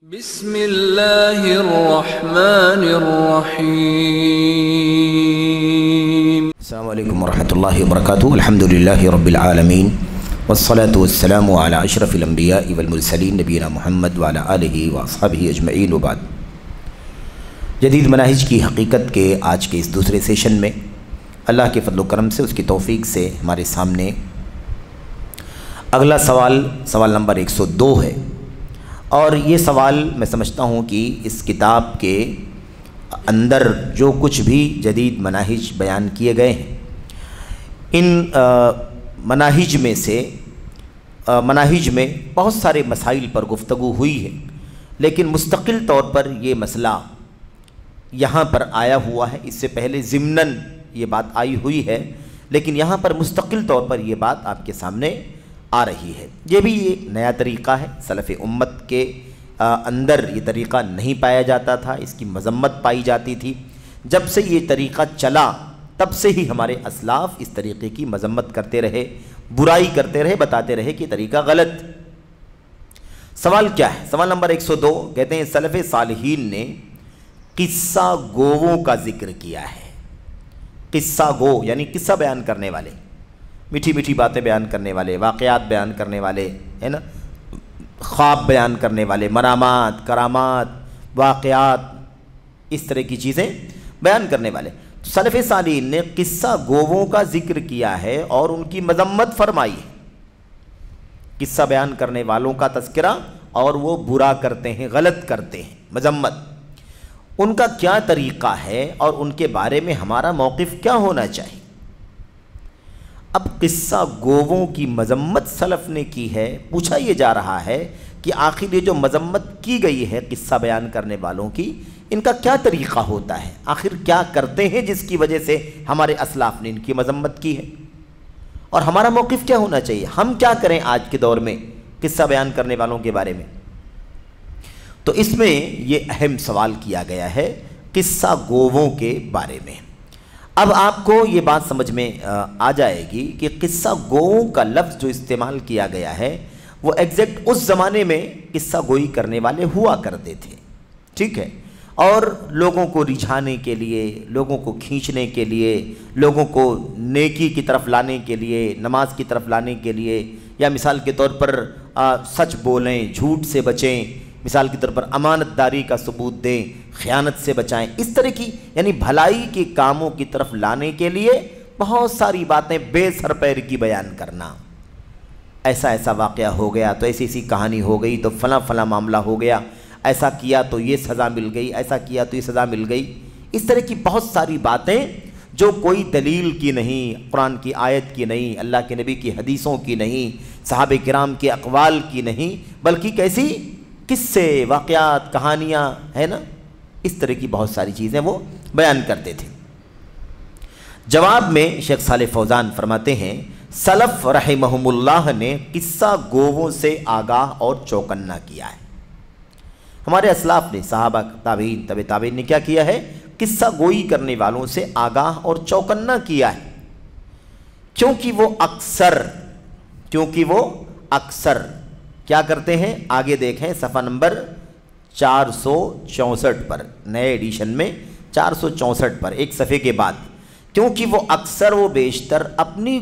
بسم اللہ الرحمن الرحیم۔ السلام علیکم ورحمۃ اللہ وبرکاتہ۔ الحمدللہ رب العالمین والصلاة والسلام علی اشرف الانبیاء والمرسلین نبینا محمد وعلی آلہ واصحابہ اجمعین وبعد۔ جدید مناہج کی حقیقت کے آج کے اس دوسرے سیشن میں اللہ کے فضل و کرم سے، اس کی توفیق سے ہمارے سامنے اگلا سوال نمبر 102 ہے، اور یہ سوال میں سمجھتا ہوں کہ اس کتاب کے اندر جو کچھ بھی جدید مناہج بیان کیے گئے ہیں، ان مناہج میں بہت سارے مسائل پر گفتگو ہوئی ہے، لیکن مستقل طور پر یہ مسئلہ یہاں پر آیا ہوا ہے۔ اس سے پہلے ضمناً یہ بات آئی ہوئی ہے، لیکن یہاں پر مستقل طور پر یہ بات آپ کے سامنے آ رہی ہے۔ یہ بھی ایک نیا طریقہ ہے، سلف امت کے اندر یہ طریقہ نہیں پایا جاتا تھا، اس کی مذمت پائی جاتی تھی۔ جب سے یہ طریقہ چلا تب سے ہی ہمارے اسلاف اس طریقے کی مذمت کرتے رہے، برائی کرتے رہے، بتاتے رہے کہ طریقہ غلط۔ سوال کیا ہے؟ سوال نمبر 102 کہتے ہیں سلف صالحین نے قصہ گوؤں کا ذکر کیا ہے۔ قصہ گو یعنی قصہ بیان کرنے والے، میٹھی میٹھی باتیں بیان کرنے والے، واقعات بیان کرنے والے، ہے نا، خواب بیان کرنے والے، مرامات، کرامات، واقعات، اس طرح کی چیزیں بیان کرنے والے۔ سلف صالحین نے قصہ گوؤں کا ذکر کیا ہے اور ان کی مذمت فرمائی ہے۔ قصہ بیان کرنے والوں کا تذکرہ، اور وہ برا کرتے ہیں، غلط کرتے ہیں، مذمت۔ ان کا کیا طریقہ ہے اور ان کے بارے میں ہمارا موقف کیا ہونا چاہیے؟ اب قصہ گوؤں کی مذمت سلف نے کی ہے، پوچھا یہ جا رہا ہے کہ آخر یہ جو مذمت کی گئی ہے قصہ بیان کرنے والوں کی، ان کا کیا طریقہ ہوتا ہے؟ آخر کیا کرتے ہیں جس کی وجہ سے ہمارے اسلاف نے ان کی مذمت کی ہے؟ اور ہمارا موقف کیا ہونا چاہیے؟ ہم کیا کریں آج کے دور میں قصہ بیان کرنے والوں کے بارے میں؟ تو اس میں یہ اہم سوال کیا گیا ہے قصہ گوؤں کے بارے میں۔ اب آپ کو یہ بات سمجھ میں آ جائے گی کہ قصہ گوؤں کا لفظ جو استعمال کیا گیا ہے وہ ایگزیکٹ اس زمانے میں قصہ گوئی کرنے والے ہوا کرتے تھے، ٹھیک ہے، اور لوگوں کو رجھانے کے لیے، لوگوں کو کھینچنے کے لیے، لوگوں کو نیکی کی طرف لانے کے لیے، نماز کی طرف لانے کے لیے، یا مثال کے طور پر سچ بولیں، جھوٹ سے بچیں، مثال کے طور پر امانت داری کا ثبوت دیں، خیانت سے بچائیں، اس طرح کی یعنی بھلائی کے کاموں کی طرف لانے کے لیے بہت ساری باتیں بے سر پیر کی بیان کرنا۔ ایسا ایسا واقعہ ہو گیا تو ایسی ایسی کہانی ہو گئی، تو فلاں فلاں معاملہ ہو گیا، ایسا کیا تو یہ سزا مل گئی، ایسا کیا تو یہ سزا مل گئی۔ اس طرح کی بہت ساری باتیں جو کوئی دلیل کی نہیں، قرآن کی آیت کی نہیں، اللہ کے نبی کی حدیثوں کی نہیں، صحابہ کرام کے اقوال کی نہیں، بلکہ کیسی قصے، واقعات، کہانیاں، ہے نا، اس طرح کی بہت ساری چیزیں وہ بیان کرتے تھے۔ جواب میں شیخ صالح فوزان فرماتے ہیں سلف رحمہم اللہ نے قصہ گوؤں سے آگاہ اور چوکنا کیا ہے۔ ہمارے اسلاف نے، صحابہ، تابعین، تبع تابعین نے کیا کیا ہے؟ قصہ گوئی کرنے والوں سے آگاہ اور چوکنا کیا ہے، کیونکہ وہ اکثر کیا کرتے ہیں؟ آگے دیکھیں صفحہ نمبر 464 پر، نئے ایڈیشن میں 464 پر، ایک صفحے کے بعد، کیونکہ وہ اکثر و بیشتر اپنی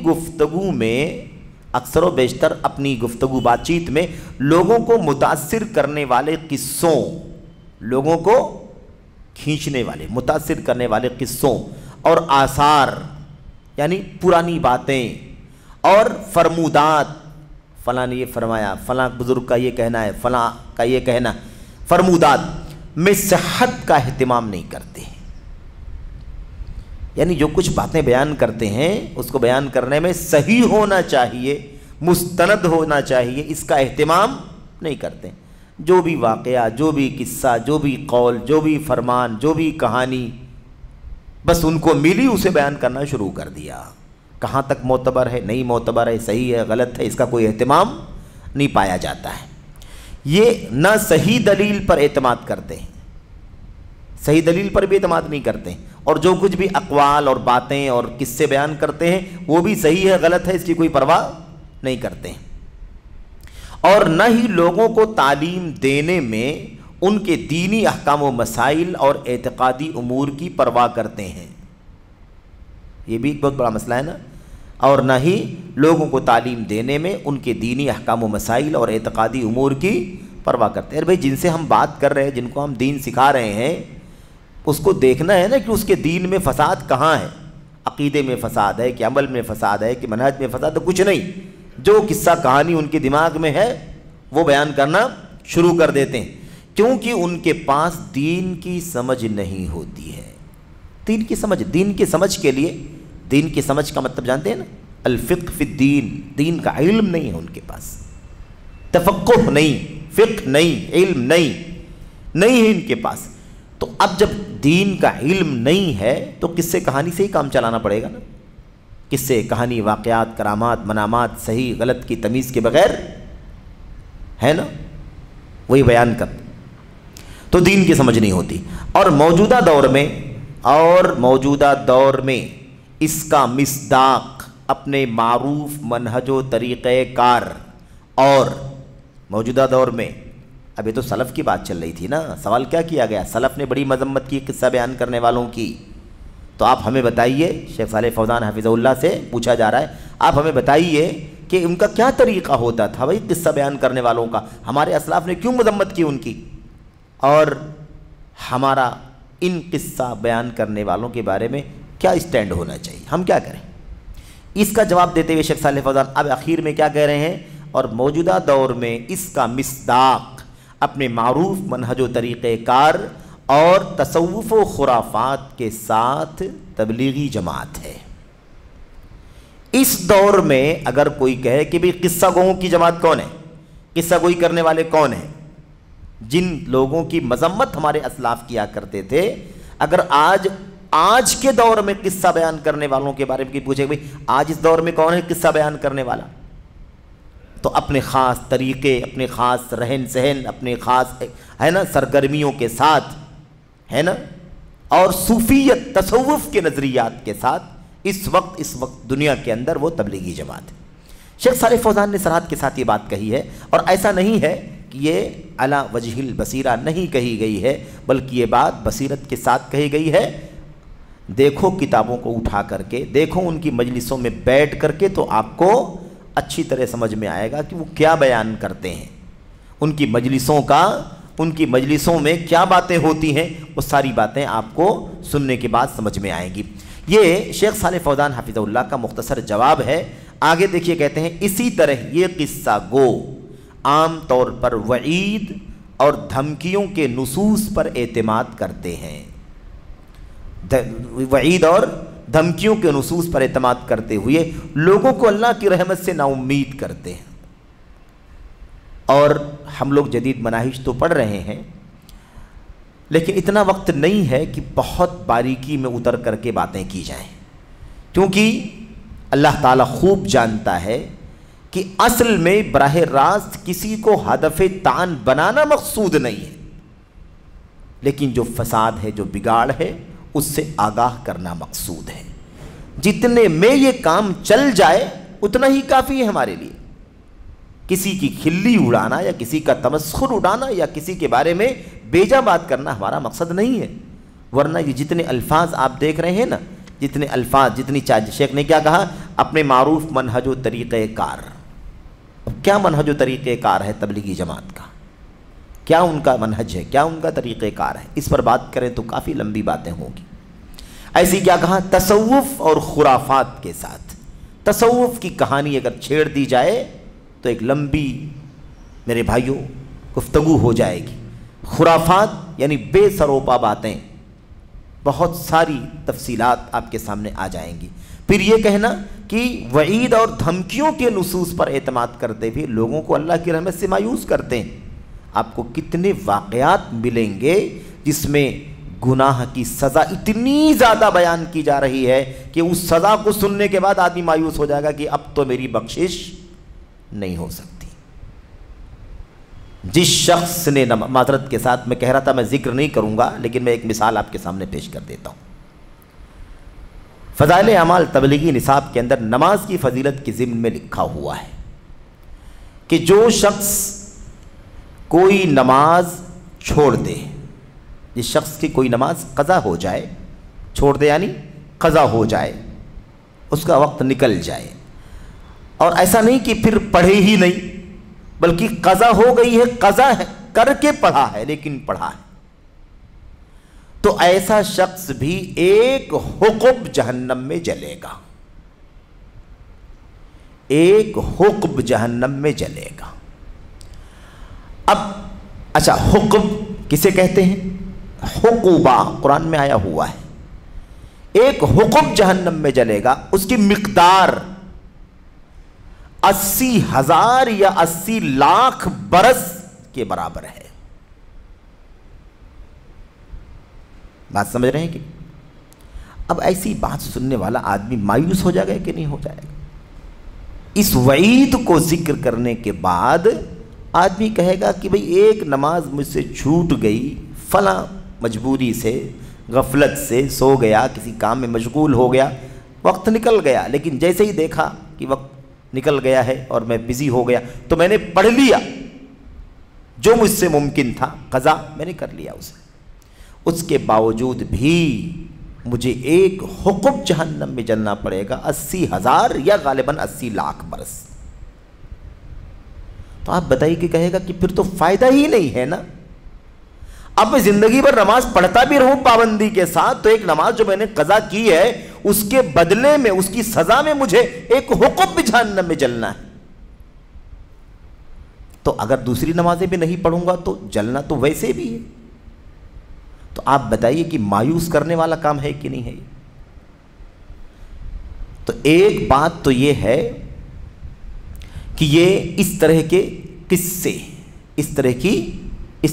گفتگو بات چیت میں لوگوں کو متاثر کرنے والے قصوں، لوگوں کو کھینچنے والے، متاثر کرنے والے قصوں اور آثار یعنی پرانی باتیں اور فرمودات، فلاں نے یہ فرمایا، فلاں بزرگ کا یہ کہنا ہے، فلاں کا یہ کہنا، فرمودات میں صحت کا اہتمام نہیں کرتے ہیں۔ یعنی جو کچھ باتیں بیان کرتے ہیں اس کو بیان کرنے میں صحیح ہونا چاہیے، مستند ہونا چاہیے، اس کا اہتمام نہیں کرتے۔ جو بھی واقعہ، جو بھی قصہ، جو بھی قول، جو بھی فرمان، جو بھی کہانی، بس ان کو ملی اسے بیان کرنا شروع کر دیا۔ کہاں تک معتبر ہے، نہیں معتبر ہے، صحیح ہے، غلط ہے، اس کا کوئی اہتمام نہیں پایا جاتا ہے۔ یہ نہ صحیح دلیل پر اعتماد کرتے ہیں، صحیح دلیل پر بھی اعتماد نہیں کرتے ہیں، اور جو کچھ بھی اقوال اور باتیں اور قصے بیان کرتے ہیں وہ بھی صحیح ہے، غلط ہے، اس کی کوئی پرواہ نہیں کرتے ہیں۔ اور نہ ہی لوگوں کو تعلیم دینے میں ان کے دینی احکام و مسائل اور اعتقادی امور کی پرواہ کرتے ہیں. یہ بھی ایک بہت بڑا مسئلہ ہے نا. اور نہ ہی لوگوں کو تعلیم دینے میں ان کے دینی احکام و مسائل اور اعتقادی امور کی پرواہ کرتے ہیں. بھائی جن سے ہم بات کر رہے ہیں، جن کو ہم دین سکھا رہے ہیں، اس کو دیکھنا ہے نا کہ اس کے دین میں فساد کہاں ہے. عقیدے میں فساد ہے کہ عمل میں فساد ہے کہ منہج میں فساد ہے؟ کچھ نہیں. جو قصہ کہانی ان کے دماغ میں ہے وہ بیان کرنا شروع کر دیتے ہیں، کیونکہ ان کے پاس دین کی سمجھ نہیں ہوتی ہے. دین کی سمجھ کے لیے، دین کی سمجھ کا مطلب جانتے ہیں نا، الفقہ فی الدین. دین کا علم نہیں ہے ان کے پاس، تفقہ نہیں، فقہ نہیں، علم نہیں ہے ان کے پاس. تو اب جب دین کا علم نہیں ہے تو قصے کہانی سے ہی کام چلانا پڑے گا نا. قصے کہانی، واقعات، کرامات، منامات، صحیح غلط کی تمیز کے بغیر ہے نا، وہی بیان کر. تو دین کی سمجھ نہیں ہوتی. اور موجودہ دور میں اس کا مصداق اپنے معروف منہج و طریقہ کار. اور موجودہ دور میں، اب یہ تو سلف کی بات چل رہی تھی نا، سوال کیا کیا گیا؟ سلف نے بڑی مذمت کی قصہ بیان کرنے والوں کی. تو آپ ہمیں بتائیے، شیخ صالح فوزان حفظہ اللہ سے پوچھا جا رہا ہے، آپ ہمیں بتائیے کہ ان کا کیا طریقہ ہوتا تھا بھائی قصہ بیان کرنے والوں کا؟ ہمارے اسلاف نے کیوں مذمت کی ان کی؟ اور ہمارا ان قصہ بیان کرنے والوں کے بارے میں کیا اسٹینڈ ہونا چاہیے؟ ہم کیا کریں؟ اس کا جواب دیتے ہوئے شیخ صالح فوزان اب آخر میں کیا کہہ رہے ہیں؟ اور موجودہ دور میں اس کا مصداق اپنے معروف منہج و طریقہ کار اور تصوف و خرافات کے ساتھ تبلیغی جماعت ہے. اس دور میں اگر کوئی کہے کہ بھی قصہ گوؤں کی جماعت کون ہے، قصہ گوئی کرنے والے کون ہیں، جن لوگوں کی مذمت ہمارے اسلاف کیا کرتے تھے، اگر آج کے دور میں قصہ بیان کرنے والوں کے بارے میں پوچھے بھائی آج اس دور میں کون ہے قصہ بیان کرنے والا، تو اپنے خاص طریقے، اپنے خاص رہن سہن، اپنے خاص ہے نا سرگرمیوں کے ساتھ ہے نا، اور صوفیت تصوف کے نظریات کے ساتھ اس وقت دنیا کے اندر وہ تبلیغی جماعت ہے. شیخ صالح فوزان نے صراحت کے ساتھ یہ بات کہی ہے، اور ایسا نہیں ہے کہ یہ علی وجہ البصیرہ نہیں کہی گئی ہے، بلکہ یہ بات بصیرت کے ساتھ کہی گئی ہے. دیکھو کتابوں کو اٹھا کر کے، دیکھو ان کی مجلسوں میں بیٹھ کر کے، تو آپ کو اچھی طرح سمجھ میں آئے گا کہ وہ کیا بیان کرتے ہیں. ان کی مجلسوں میں کیا باتیں ہوتی ہیں، وہ ساری باتیں آپ کو سننے کے بعد سمجھ میں آئیں گی. یہ شیخ صالح فوزان حفظہ اللہ کا مختصر جواب ہے. آگے دیکھیے کہتے ہیں اسی طرح یہ قصہ گو عام طور پر وعید اور دھمکیوں کے نصوص پر اعتماد کرتے ہیں. وعید اور دھمکیوں کے نصوص پر اعتماد کرتے ہوئے لوگوں کو اللہ کی رحمت سے نا امید کرتے ہیں. اور ہم لوگ جدید مناہج تو پڑھ رہے ہیں، لیکن اتنا وقت نہیں ہے کہ بہت باریکی میں اتر کر کے باتیں کی جائیں، کیونکہ اللہ تعالیٰ خوب جانتا ہے کہ اصل میں براہ راست کسی کو ہدف طعن بنانا مقصود نہیں ہے، لیکن جو فساد ہے، جو بگاڑ ہے، اس سے آگاہ کرنا مقصود ہے. جتنے میں یہ کام چل جائے اتنا ہی کافی ہے ہمارے لیے. کسی کی کھلی اڑانا یا کسی کا تمسخر اڑانا یا کسی کے بارے میں بیجا بات کرنا ہمارا مقصد نہیں ہے. ورنہ یہ جتنے الفاظ آپ دیکھ رہے ہیں نا، جتنے الفاظ، جتنی شیخ نے کیا کہا؟ اپنے معروف منہج و طریقہ کار. کیا منہج و طریقہ کار ہے تبلیغی جماعت کا؟ کیا ان کا منہج ہے؟ کیا ان کا طریقہ کار ہے؟ اس پر بات کریں تو کافی لمبی باتیں ہوں گی. ایسی کیا کہا؟ تصوف اور خرافات کے ساتھ. تصوف کی کہانی اگر چھیڑ دی جائے تو ایک لمبی میرے بھائیوں گفتگو ہو جائے گی. خرافات یعنی بے سروپا باتیں، بہت ساری تفصیلات آپ کے سامنے آ جائیں گی. پھر یہ کہنا کہ وعید اور دھمکیوں کے نصوص پر اعتماد کرتے ہوئے لوگوں کو اللہ کی رحمت سے مایوس کرتے ہیں. آپ کو کتنے واقعات ملیں گے جس میں گناہ کی سزا اتنی زیادہ بیان کی جا رہی ہے کہ اس سزا کو سننے کے بعد آدمی مایوس ہو جائے گا کہ اب تو میری بخشش نہیں ہو سکتی. جس شخص نے معذرت کے ساتھ میں کہہ رہا تھا میں ذکر نہیں کروں گا، لیکن میں ایک مثال آپ کے سامنے پیش کر دیتا ہوں. فضائل اعمال تبلیغی نصاب کے اندر نماز کی فضیلت کے ضمن میں لکھا ہوا ہے کہ جو شخص کوئی نماز چھوڑ دے، جس شخص کی کوئی نماز قضا ہو جائے، چھوڑ دے یعنی قضا ہو جائے، اس کا وقت نکل جائے، اور ایسا نہیں کہ پھر پڑھے ہی نہیں، بلکہ قضا ہو گئی ہے، قضا ہے کر کے پڑھا ہے لیکن پڑھا ہے، تو ایسا شخص بھی ایک حقب جہنم میں جلے گا، ایک حقب جہنم میں جلے گا۔ اب اچھا، حقب کسے کہتے ہیں؟ حقوبہ قرآن میں آیا ہوا ہے، ایک حقب جہنم میں جلے گا، اس کی مقدار 80,000 یا 80 لاکھ برس کے برابر ہے۔ بات سمجھ رہے ہیں کہ اب ایسی بات سننے والا آدمی مایوس ہو جائے گا کہ نہیں ہو جائے گا؟ اس وعید کو ذکر کرنے کے بعد آدمی کہے گا کہ بھئی ایک نماز مجھ سے چھوٹ گئی، فلاں مجبوری سے، غفلت سے سو گیا، کسی کام میں مشغول ہو گیا، وقت نکل گیا، لیکن جیسے ہی دیکھا کہ وقت نکل گیا ہے اور میں بزی ہو گیا تو میں نے پڑھ لیا، جو مجھ سے ممکن تھا قضا میں نے کر لیا اسے، اس کے باوجود بھی مجھے ایک حقب جہنم میں جلنا پڑے گا، 80,000 یا غالباً 80 لاکھ برس۔ تو آپ بتائیے کہ کہے گا کہ پھر تو فائدہ ہی نہیں ہے نا، اب میں زندگی بھر نماز پڑھتا بھی رہوں پابندی کے ساتھ، تو ایک نماز جو میں نے قضا کی ہے اس کے بدلے میں، اس کی سزا میں مجھے ایک حقب بھی جہنم میں جلنا ہے، تو اگر دوسری نمازیں بھی نہیں پڑھوں گا تو جلنا تو ویسے بھی ہے۔ تو آپ بتائیے کہ مایوس کرنے والا کام ہے کہ نہیں ہے؟ تو ایک بات تو یہ ہے کہ یہ اس طرح کے قصے، اس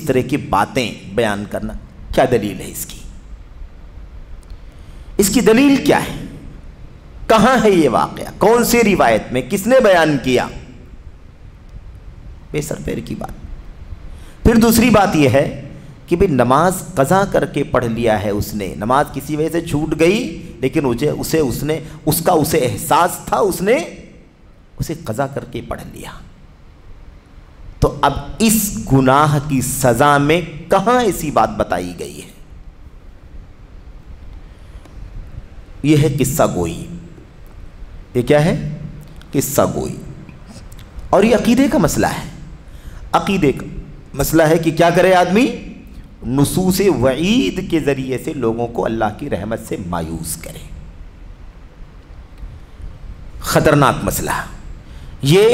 طرح کی باتیں بیان کرنا، کیا دلیل ہے اس کی؟ اس کی دلیل کیا ہے؟ کہاں ہے یہ واقعہ؟ کون سی روایت میں؟ کس نے بیان کیا؟ بے سر پیر کی بات۔ پھر دوسری بات یہ ہے کہ بھئی نماز قضا کر کے پڑھ لیا ہے اس نے، نماز کسی وجہ سے چھوٹ گئی لیکن اسے احساس تھا، اس نے اسے قضا کر کے پڑھ لیا، تو اب اس گناہ کی سزا میں کہاں ایسی بات بتائی گئی ہے؟ یہ ہے قصہ گوئی۔ یہ کیا ہے؟ قصہ گوئی۔ اور یہ عقیدے کا مسئلہ ہے، عقیدے کا مسئلہ ہے کہ کیا کرے آدمی؟ نصوص وعید کے ذریعے سے لوگوں کو اللہ کی رحمت سے مایوس کرے۔ خطرناک مسئلہ۔ یہ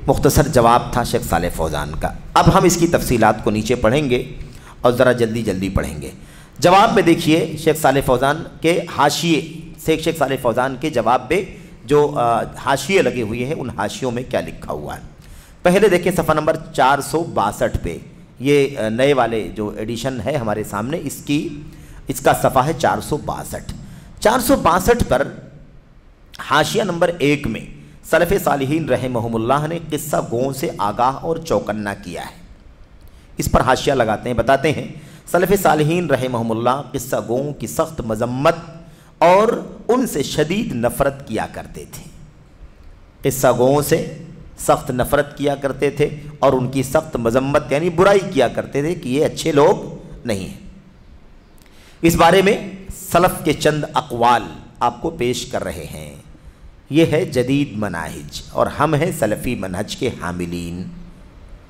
مختصر جواب تھا شیخ صالح فوزان کا۔ اب ہم اس کی تفصیلات کو نیچے پڑھیں گے اور ذرا جلدی پڑھیں گے۔ جواب میں دیکھیے شیخ صالح فوزان کے حاشیے سے، شیخ صالح فوزان کے جواب میں جو حاشیے لگے ہوئے ہیں ان حاشیوں میں کیا لکھا ہوا ہے۔ پہلے دیکھیں صفحہ نمبر 462 پہ، یہ نئے والے جو ایڈیشن ہے ہمارے سامنے، اس کا صفحہ ہے 462۔ 462 پر حاشیہ نمبر 1 میں سلف صالحین رحمہم اللہ نے قصہ گوں سے آگاہ اور چوکنا کیا ہے۔ اس پر حاشیہ لگاتے ہیں، بتاتے ہیں سلف صالحین رحمہم اللہ قصہ گوں کی سخت مذمت اور ان سے شدید نفرت کیا کرتے تھے۔ قصہ گوں سے سخت نفرت کیا کرتے تھے اور ان کی سخت مذمت یعنی برائی کیا کرتے تھے کہ یہ اچھے لوگ نہیں ہیں۔ اس بارے میں سلف کے چند اقوال آپ کو پیش کر رہے ہیں۔ یہ ہے جدید منہج اور ہم ہیں سلفی منہج کے حاملین۔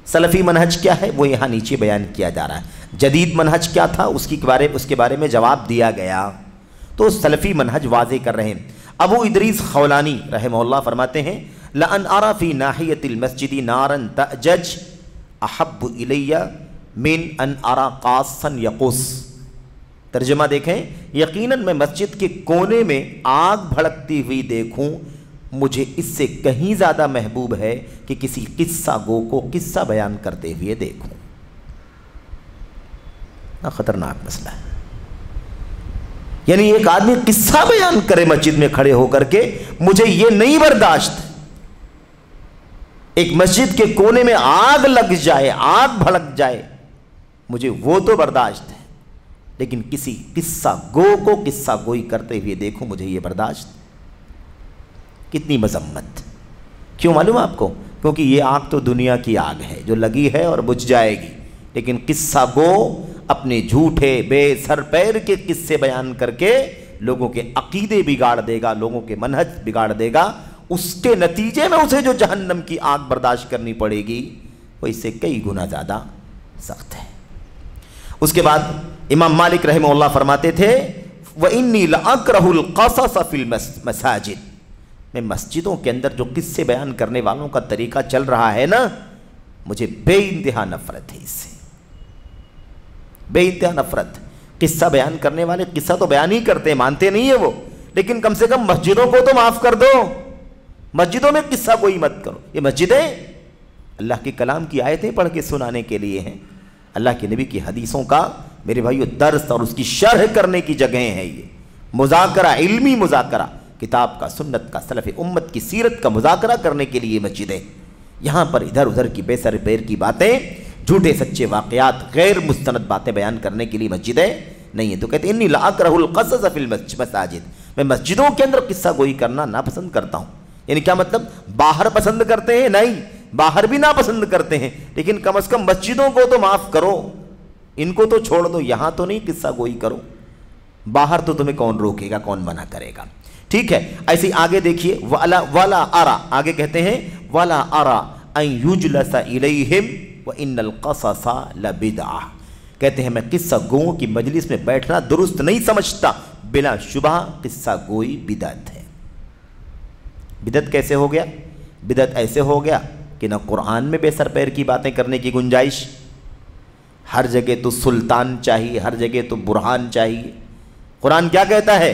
سلفی منہج کیا ہے وہ یہاں نیچے بیان کیا جا رہا ہے۔ جدید منہج کیا تھا اس کے بارے میں جواب دیا گیا، تو سلفی منہج واضح کر رہے ہیں۔ ابو ادریس خولانی رحمہ اللہ فرماتے ہیں لَأَنْ أَرَى فِي نَاحِيَةِ الْمَسْجِدِ نَارًا تَأْجَجْ أَحَبُّ إِلَيَّ مِنْ أَنْ أَرَى قَاصًا يَقُص۔ ترجمہ دیکھیں، یقیناً میں مسجد کے کونے میں آگ بھڑکتی ہوئی دیکھوں مجھے اس سے کہیں زیادہ محبوب ہے کہ کسی قصہ گو کو قصہ بیان کرتے ہوئے دیکھوں۔ خطرناک مسئلہ ہے، یعنی ایک آدمی قصہ بیان کرے مسجد میں کھڑے ہو کر کے، مجھے یہ نہیں برداشت۔ ایک مسجد کے کونے میں آگ لگ جائے، آگ بھڑک جائے، مجھے وہ تو برداشت ہے، لیکن کسی قصہ گو کو قصہ گوئی کرتے ہوئے دیکھوں مجھے یہ برداشت۔ کتنی مذمت! کیوں معلوم آپ کو؟ کیونکہ یہ آگ تو دنیا کی آگ ہے جو لگی ہے اور بجھ جائے گی، لیکن قصہ گو اپنے جھوٹے بے سر پیر کے قصے بیان کر کے لوگوں کے عقیدے بگاڑ دے گا، لوگوں کے منہج بگاڑ دے گا، اس کے نتیجے میں اسے جو جہنم کی آگ برداشت کرنی پڑے گی وہ اس سے کئی گنا زیادہ سخت ہے۔ اس کے بعد امام مالک رحمہ اللہ فرماتے تھے وَإِنِّي لَأَكْرَهُ الْقَصَصَ فِي الْمَسَاجِدِ، میں مسجدوں کے اندر جو قصے بیان کرنے والوں کا طریقہ چل رہا ہے نا، مجھے بے انتہا نفرت ہے اس سے، بے انتہا نفرت۔ قصہ بیان کرنے والے قصہ تو بیان ہی کرتے ہیں، مانتے نہیں ہیں وہ، لیکن کم سے کم مسجدوں کو تو معاف کر دو، مسجدوں میں قصہ کوئی مت کرو۔ یہ مسجدیں اللہ کے کلام کی آیتیں پڑھ کے سنانے کے لیے ہیں، اللہ کے نبی کی حدیثوں کا میرے بھائیو درس اور اس کی شرح کرنے کی جگہیں ہیں، یہ مذاکرہ، علمی مذاکرہ، کتاب کا، سنت کا، سلف امت کی سیرت کا مذاکرہ کرنے کے لیے مسجدیں۔ یہاں پر ادھر ادھر کی بے سر پیر کی باتیں، جھوٹے سچے واقعات، غیر مستند باتیں بیان کرنے کے لیے مسجدیں نہیں ہیں۔ تو کہتے ہیں انی لاکرہ القصص فی المساجد، میں مسجدوں کے اندر قصہ گوئی کرنا ناپسند کرتا ہوں۔ یعنی کیا مطلب؟ باہر پسند کرتے ہیں؟ نہیں، باہر بھی ناپسند کرتے ہیں، لیکن کم از کم مسجدوں کو تو معاف کرو، ان کو تو چھوڑ دو، یہاں تو نہیں قصہ گوئی کرو۔ باہر تو تمہیں کون روکے گا، کون منع کرے گا؟ ٹھیک ہے، ایسی آگے دیکھیے وَلَا أَرَى، آگے کہتے ہیں وَلَا أَرَى أَن يُجْلَسَ إِلَيْهِمْ وَإِنَّ الْقَصَصَ لَبِدْعَةٌ، کہتے ہیں میں قصہ گوؤں کی مجلس میں بیٹھنا درست نہیں سمجھتا، بلا شبہ قصہ گوئی بدعت ہے۔ بدعت کیسے ہو گیا؟ بدعت ایسے ہو گیا کہ نہ قرآن میں بے سر پیر کی باتیں کرنے کی گنجائش، ہر جگہ تو سلطان چاہیے، ہر جگہ تو برہان چاہیے۔ قرآن کیا کہتا ہے؟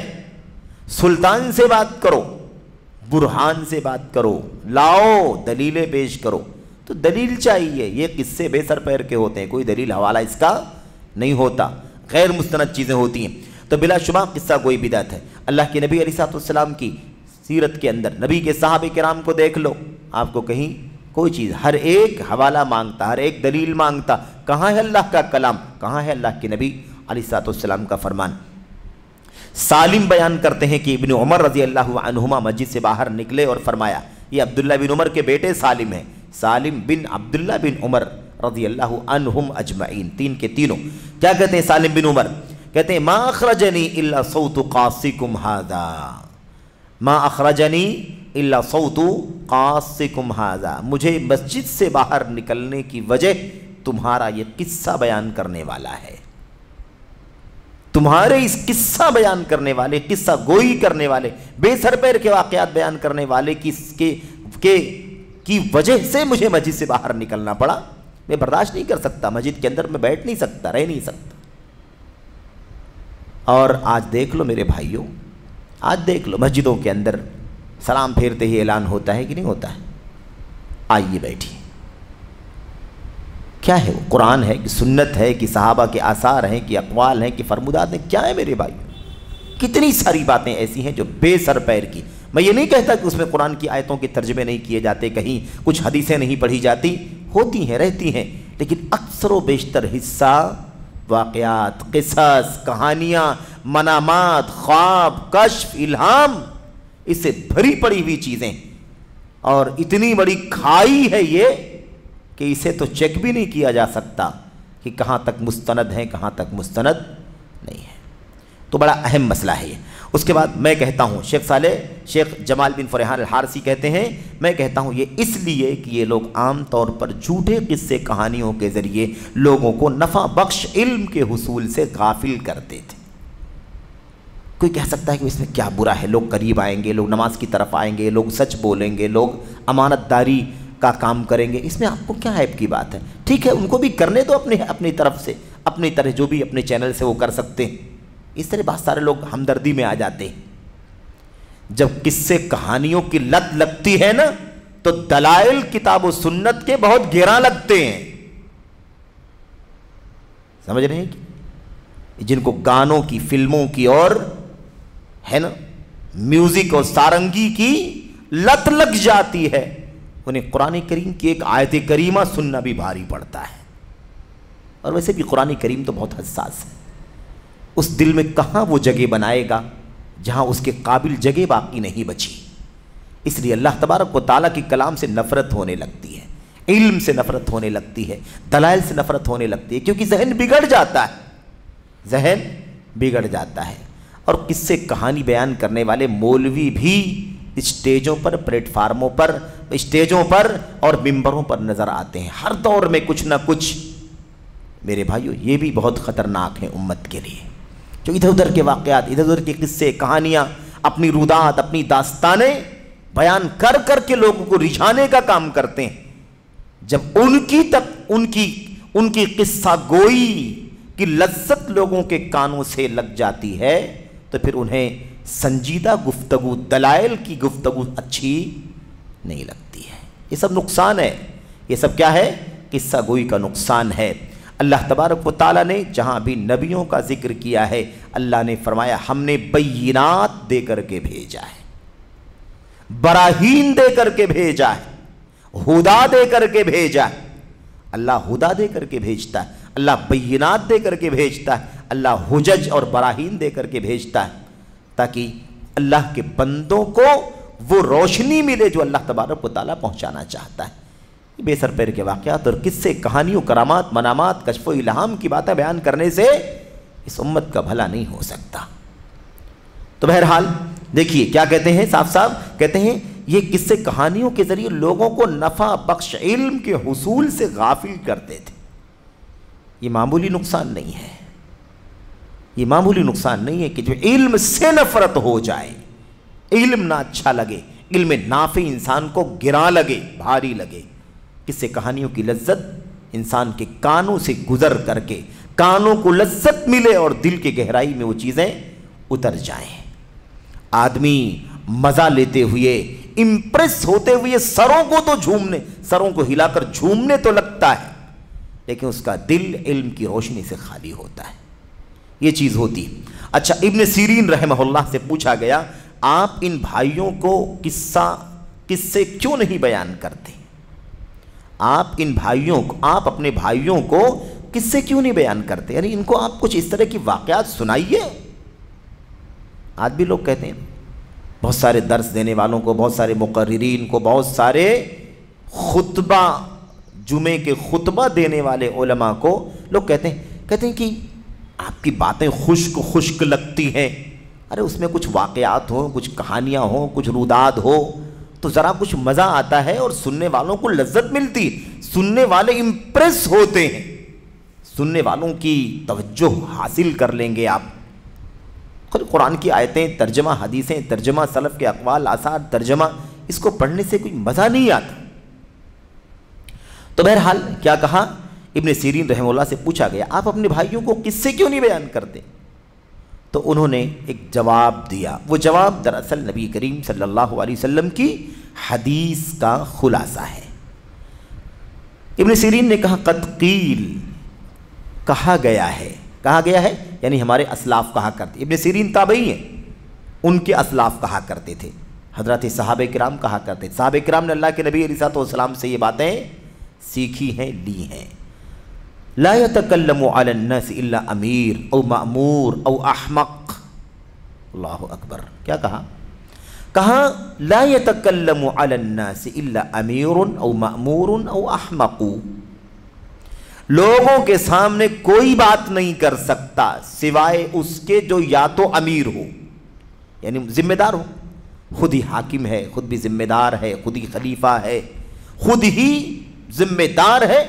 سلطان سے بات کرو، برہان سے بات کرو، لاؤ دلیلیں پیش کرو، تو دلیل چاہیے۔ یہ قصے بے سر پیر کے ہوتے ہیں، کوئی دلیل حوالہ اس کا نہیں ہوتا، غیر مستند چیزیں ہوتی ہیں، تو بلا شبہ قصہ کوئی بدعت ہے۔ اللہ کے نبی علیہ الصلوۃ والسلام کی سیرت کے اندر نبی کے صحابہ کرام کو دیکھ لو، آپ کو کہیں کوئی چیز، ہر ایک حوالہ مانگتا، ہر ایک دلیل مانگتا، کہاں ہے اللہ کا کلام، کہاں ہے اللہ کے نبی علیہ الصلوۃ والسلام کا فرمان۔ سالم بیان کرتے ہیں کہ ابن عمر رضی اللہ عنہما مسجد سے باہر نکلے اور فرمایا، یہ عبداللہ بن عمر کے بیٹے سالم ہیں، سالم بن عبداللہ بن عمر رضی اللہ عنہم اجمعین، تین کے تینوں۔ کیا کہتے ہیں سالم بن عمر؟ کہتے ہیں ما اخرجنی الا صوت قاصکم ھذا، ما اخرجنی الا صوت قاصکم ھذا، مجھے مسجد سے باہر نکلنے کی وجہ تمہارا یہ قصہ بیان کرنے والا ہے، تمہارے اس قصہ بیان کرنے والے، قصہ گوئی کرنے والے، بے سر پیر کے واقعات بیان کرنے والے کی وجہ سے مجھے مسجد سے باہر نکلنا پڑا۔ میں برداشت نہیں کر سکتا، مسجد کے اندر میں بیٹھ نہیں سکتا، رہ نہیں سکتا۔ اور آج دیکھ لو میرے بھائیوں، آج دیکھ لو مسجدوں کے اندر سلام پھیرتے ہی اعلان ہوتا ہے کہ نہیں ہوتا ہے؟ آئیے بیٹھیے۔ کیا ہے وہ؟ قرآن ہے کہ سنت ہے کہ صحابہ کے آثار ہیں کہ اقوال ہیں کہ فرمودات ہیں؟ کیا ہے میرے بھائی؟ کتنی ساری باتیں ایسی ہیں جو بے سر پیر کی۔ میں یہ نہیں کہتا کہ اس میں قرآن کی آیتوں کے ترجمے نہیں کیے جاتے، کہیں کچھ حدیثیں نہیں پڑھی جاتی، ہوتی ہیں، رہتی ہیں، لیکن اکثر و بیشتر حصہ واقعات، قصص، کہانیاں، منامات، خواب، کشف، الہام، اس سے بھری پڑی ہوئی چیزیں، اور اتنی بڑی کھائی ہے یہ کہ اسے تو چیک بھی نہیں کیا جا سکتا کہ کہاں تک مستند ہیں، کہاں تک مستند نہیں ہے۔ تو بڑا اہم مسئلہ ہے یہ۔ اس کے بعد میں کہتا ہوں، شیخ جمال بن فرحان الحارثی کہتے ہیں، میں کہتا ہوں یہ اس لیے کہ یہ لوگ عام طور پر جھوٹے قصے کہانیوں کے ذریعے لوگوں کو نفع بخش علم کے حصول سے غافل کرتے تھے۔ کوئی کہہ سکتا ہے کہ اس میں کیا برا ہے، لوگ قریب آئیں گے، لوگ نماز کی طرف آئیں گے، لوگ سچ بولیں گے، لوگ امانت داری کا کام کریں گے، اس میں آپ کو کیا عیب کی بات ہے؟ ٹھیک ہے، ان کو بھی کرنے دو اپنی طرف سے، اپنی طرح جو بھی اپنے چینل سے وہ کر سکتے ہیں۔ اس طرح بہت سارے لوگ ہمدردی میں آ جاتے ہیں۔ جب قصے کہانیوں کی لت لگتی ہے نا تو دلائل کتاب و سنت کے بہت گراں لگتے ہیں، سمجھ رہے ہیں کہ جن کو گانوں کی، فلموں کی اور ہے نا میوزک اور سارنگی کی لت لگ جاتی ہے، انہیں قرآن کریم کی ایک آیت کریمہ سننا بھی بھاری پڑتا ہے۔ اور ویسے بھی قرآن کریم تو بہت حساس ہے، اس دل میں کہاں وہ جگہ بنائے گا جہاں اس کے قابل جگہ باقی نہیں بچی۔ اس لیے اللہ تبارک و تعالیٰ کے کلام سے نفرت ہونے لگتی ہے، علم سے نفرت ہونے لگتی ہے، دلائل سے نفرت ہونے لگتی ہے، کیونکہ ذہن بگڑ جاتا ہے، ذہن بگڑ جاتا ہے۔ اور قصے کہانی بیان کرنے والے مولوی بھی اسٹیجوں پر، پلیٹ فارموں پر، اسٹیجوں پر اور ممبروں پر نظر آتے ہیں ہر دور میں کچھ نہ کچھ۔ میرے بھائیو، یہ بھی بہت خطرناک ہیں امت کے لیے، جو ادھر ادھر کے واقعات، ادھر ادھر کے قصے کہانیاں، اپنی رودات، اپنی داستانیں بیان کر کر کے لوگوں کو رجھانے کا کام کرتے ہیں۔ جب ان کی قصہ گوئی کی لذت لوگوں کے کانوں سے لگ جاتی ہے تو پھر انہیں سنجیدہ گفتگو، دلائل کی گفتگو اچھی نہیں لگتی ہے۔ یہ سب نقصان ہے، یہ سب کیا ہے؟ قصہ گوئی کا نقصان ہے۔ اللہ تبارک و تعالیٰ نے جہاں بھی نبیوں کا ذکر کیا ہے، اللہ نے فرمایا ہم نے بینات دے کر کے بھیجا ہے، براہین دے کر کے بھیجا ہے، ہدا دے کر کے بھیجا ہے۔ اللہ ہدا دے کر کے بھیجتا ہے، اللہ بینات دے کر کے بھیجتا ہے، اللہ حجج اور براہین دے کر کے بھیجتا ہے، تاکہ اللہ کے بندوں کو وہ روشنی ملے جو اللہ تبارک و تعالیٰ پہنچانا چاہتا ہے۔ بے سر پیر کے واقعات اور قصے، کہانیوں، کرامات، منامات، کشف و الہام کی باتیں بیان کرنے سے اس امت کا بھلا نہیں ہو سکتا۔ تو بہرحال دیکھیے کیا کہتے ہیں، صاف صاف کہتے ہیں یہ قصے کہانیوں کے ذریعے لوگوں کو نفع بخش علم کے حصول سے غافل کرتے تھے۔ یہ معمولی نقصان نہیں ہے، یہ معمولی نقصان نہیں ہے کہ جو علم سے نفرت ہو جائے، علم نہ اچھا لگے، علم نافع انسان کو گراں لگے، بھاری لگے۔ قصے کہانیوں کی لذت انسان کے کانوں سے گزر کر کے کانوں کو لذت ملے اور دل کے گہرائی میں وہ چیزیں اتر جائیں۔ آدمی مزہ لیتے ہوئے، امپریس ہوتے ہوئے سروں کو ہلا کر جھومنے تو لگتا ہے، لیکن اس کا دل علم کی روشنی سے خالی ہوتا ہے، یہ چیز ہوتی۔ اچھا، ابن سیرین رحمہ اللہ سے پوچھا گیا آپ ان بھائیوں کو قصے کیوں نہیں بیان کرتے؟ آپ اپنے بھائیوں کو قصے کیوں نہیں بیان کرتے؟ یعنی ان کو آپ کچھ اس طرح کی واقعات سنائیے۔ آج بھی لوگ کہتے ہیں، بہت سارے درس دینے والوں کو، بہت سارے مقررین کو، بہت سارے جمعے کے خطبہ دینے والے علماء کو لوگ کہتے ہیں کہ آپ کی باتیں خشک لگتی ہیں۔ ارے اس میں کچھ واقعات ہوں، کچھ کہانیاں ہوں، کچھ روداد ہو تو ذرا کچھ مزہ آتا ہے اور سننے والوں کو لذت ملتی، سننے والے امپریس ہوتے ہیں، سننے والوں کی توجہ حاصل کر لیں گے آپ۔ قرآن کی آیتیں، ترجمہ حدیثیں، ترجمہ سلف کے اقوال، آثار، ترجمہ، اس کو پڑھنے سے کوئی مزہ نہیں آتا۔ تو بہرحال کیا کہا، ابن سیرین رحمہ اللہ سے پوچھا گیا آپ اپنے بھائیوں کو قصے کیوں نہیں بیان کرتے؟ تو انہوں نے ایک جواب دیا۔ وہ جواب دراصل نبی کریم صلی اللہ علیہ وسلم کی حدیث کا خلاصہ ہے۔ ابن سیرین نے کہا قد قیل، کہا گیا ہے یعنی ہمارے اسلاف کہا کرتے۔ ابن سیرین تابعی ہیں، ان کے اسلاف کہا کرتے تھے، حضرات صحابہ کرام کہا کرتے تھے۔ صحابہ کرام نے اللہ کے نبی علیہ السلام سے یہ باتیں سیکھی ہیں، لی ہیں۔ لا يتكلم على الناس الا امیر او مأمور او احمق۔ اللہ اکبر، کیا کہا لا يتكلم على الناس الا امیر او مأمور او احمق، لوگوں کے سامنے کوئی بات نہیں کر سکتا سوائے اس کے جو یا تو امیر ہو، یعنی ذمہ دار ہو، خود ہی حاکم ہے، خود بھی ذمہ دار ہے، خود ہی خلیفہ ہے، خود ہی ذمہ دار ہے،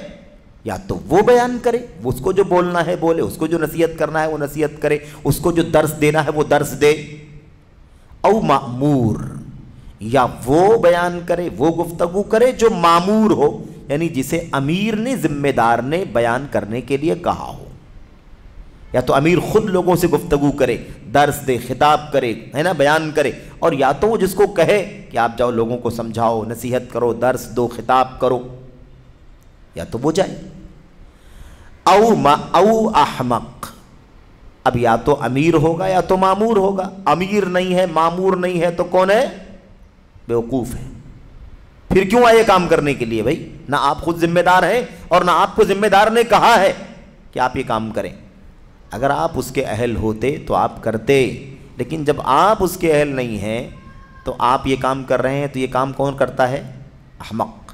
یا تو وہ بیان کرے، اس کو جو بولنا ہے بولے، اس کو جو نصیحت کرنا ہے وہ نصیحت کرے، اس کو جو درس دینا ہے وہ درس دے، او مأمور، یا وہ بیان کرے، وہ گفتگو کرے جو مامور ہو، یعنی جسے امیر نے، ذمہ دار نے بیان کرنے کے لیے کہا ہو۔ یا تو امیر خود لوگوں سے گفتگو کرے، درس دے، خطاب کرے، ہے نا، بیان کرے، اور یا تو وہ جس کو کہے کہ آپ جاؤ لوگوں کو سمجھاؤ، نصیحت کرو، درس دو، خطاب کرو، یا تو وہ جائے۔ او احمق، اب یا تو امیر ہوگا یا تو مامور ہوگا، امیر نہیں ہے، مامور نہیں ہے تو کون ہے؟ بیوقوف ہے۔ پھر کیوں آئے کام کرنے کے لیے بھائی؟ نہ آپ خود ذمہ دار ہیں اور نہ آپ کو ذمہ دار نے کہا ہے کہ آپ یہ کام کریں۔ اگر آپ اس کے اہل ہوتے تو آپ کرتے، لیکن جب آپ اس کے اہل نہیں ہیں تو آپ یہ کام کر رہے ہیں، تو یہ کام کون کرتا ہے؟ احمق،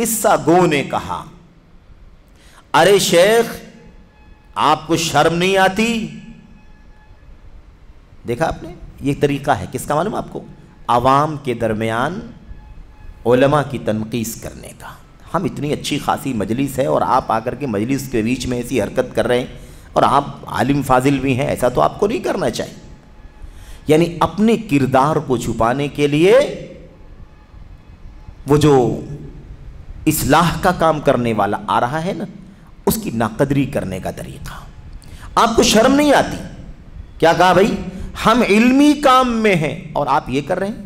قصہ گو نے کہا ارے شیخ آپ کو شرم نہیں آتی؟ دیکھا آپ نے یہ طریقہ ہے کس کا معلوم آپ کو؟ عوام کے درمیان علماء کی تنقیص کرنے کا۔ ہم اتنی اچھی خاصی مجلس ہے اور آپ آ کر کے مجلس کے بیچ میں ایسی حرکت کر رہے ہیں، اور آپ عالم فاضل بھی ہیں، ایسا تو آپ کو نہیں کرنا چاہیے۔ یعنی اپنے کردار کو چھپانے کے لیے وہ جو اصلاح کا کام کرنے والا آ رہا ہے نا، اس کی ناقدری کرنے کا طریقہ۔ آپ کو شرم نہیں آتی؟ کیا کہا بھائی؟ ہم علمی کام میں ہیں اور آپ یہ کر رہے ہیں۔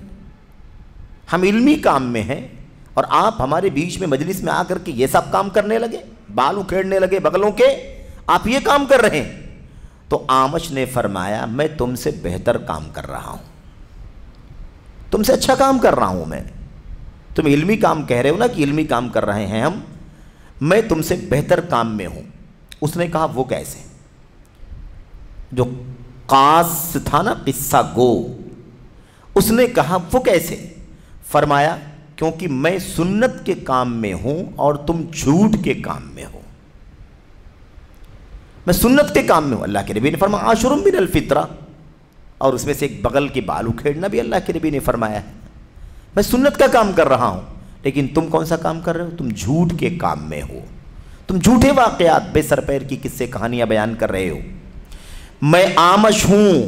ہم علمی کام میں ہیں اور آپ ہمارے بیچ میں مجلس میں آ کر کے یہ سب کام کرنے لگے، بال اکھیڑنے لگے بغلوں کے، آپ یہ کام کر رہے ہیں۔ تو آمش نے فرمایا میں تم سے بہتر کام کر رہا ہوں، تم سے اچھا کام کر رہا ہوں میں۔ تم علمی کام کہہ رہے ہو نا کہ علمی کام کر رہے ہیں ہم، میں تم سے بہتر کام میں ہوں۔ اس نے کہا وہ کیسے؟ جو قاص تھا نا قصہ گو، اس نے کہا وہ کیسے؟ فرمایا کیونکہ میں سنت کے کام میں ہوں اور تم جھوٹ کے کام میں ہو۔ میں سنت کے کام میں ہوں، اللہ کے نبی نے فرمایا عاشر من الفطرہ، اور اس میں سے ایک بغل کے بال اکھیڑنا بھی اللہ کے نبی نے فرمایا ہے۔ میں سنت کا کام کر رہا ہوں، لیکن تم کون سا کام کر رہے ہو؟ تم جھوٹ کے کام میں ہو، تم جھوٹے واقعات بے سر پیر کی قصے کہانیاں بیان کر رہے ہو۔ میں آمش ہوں،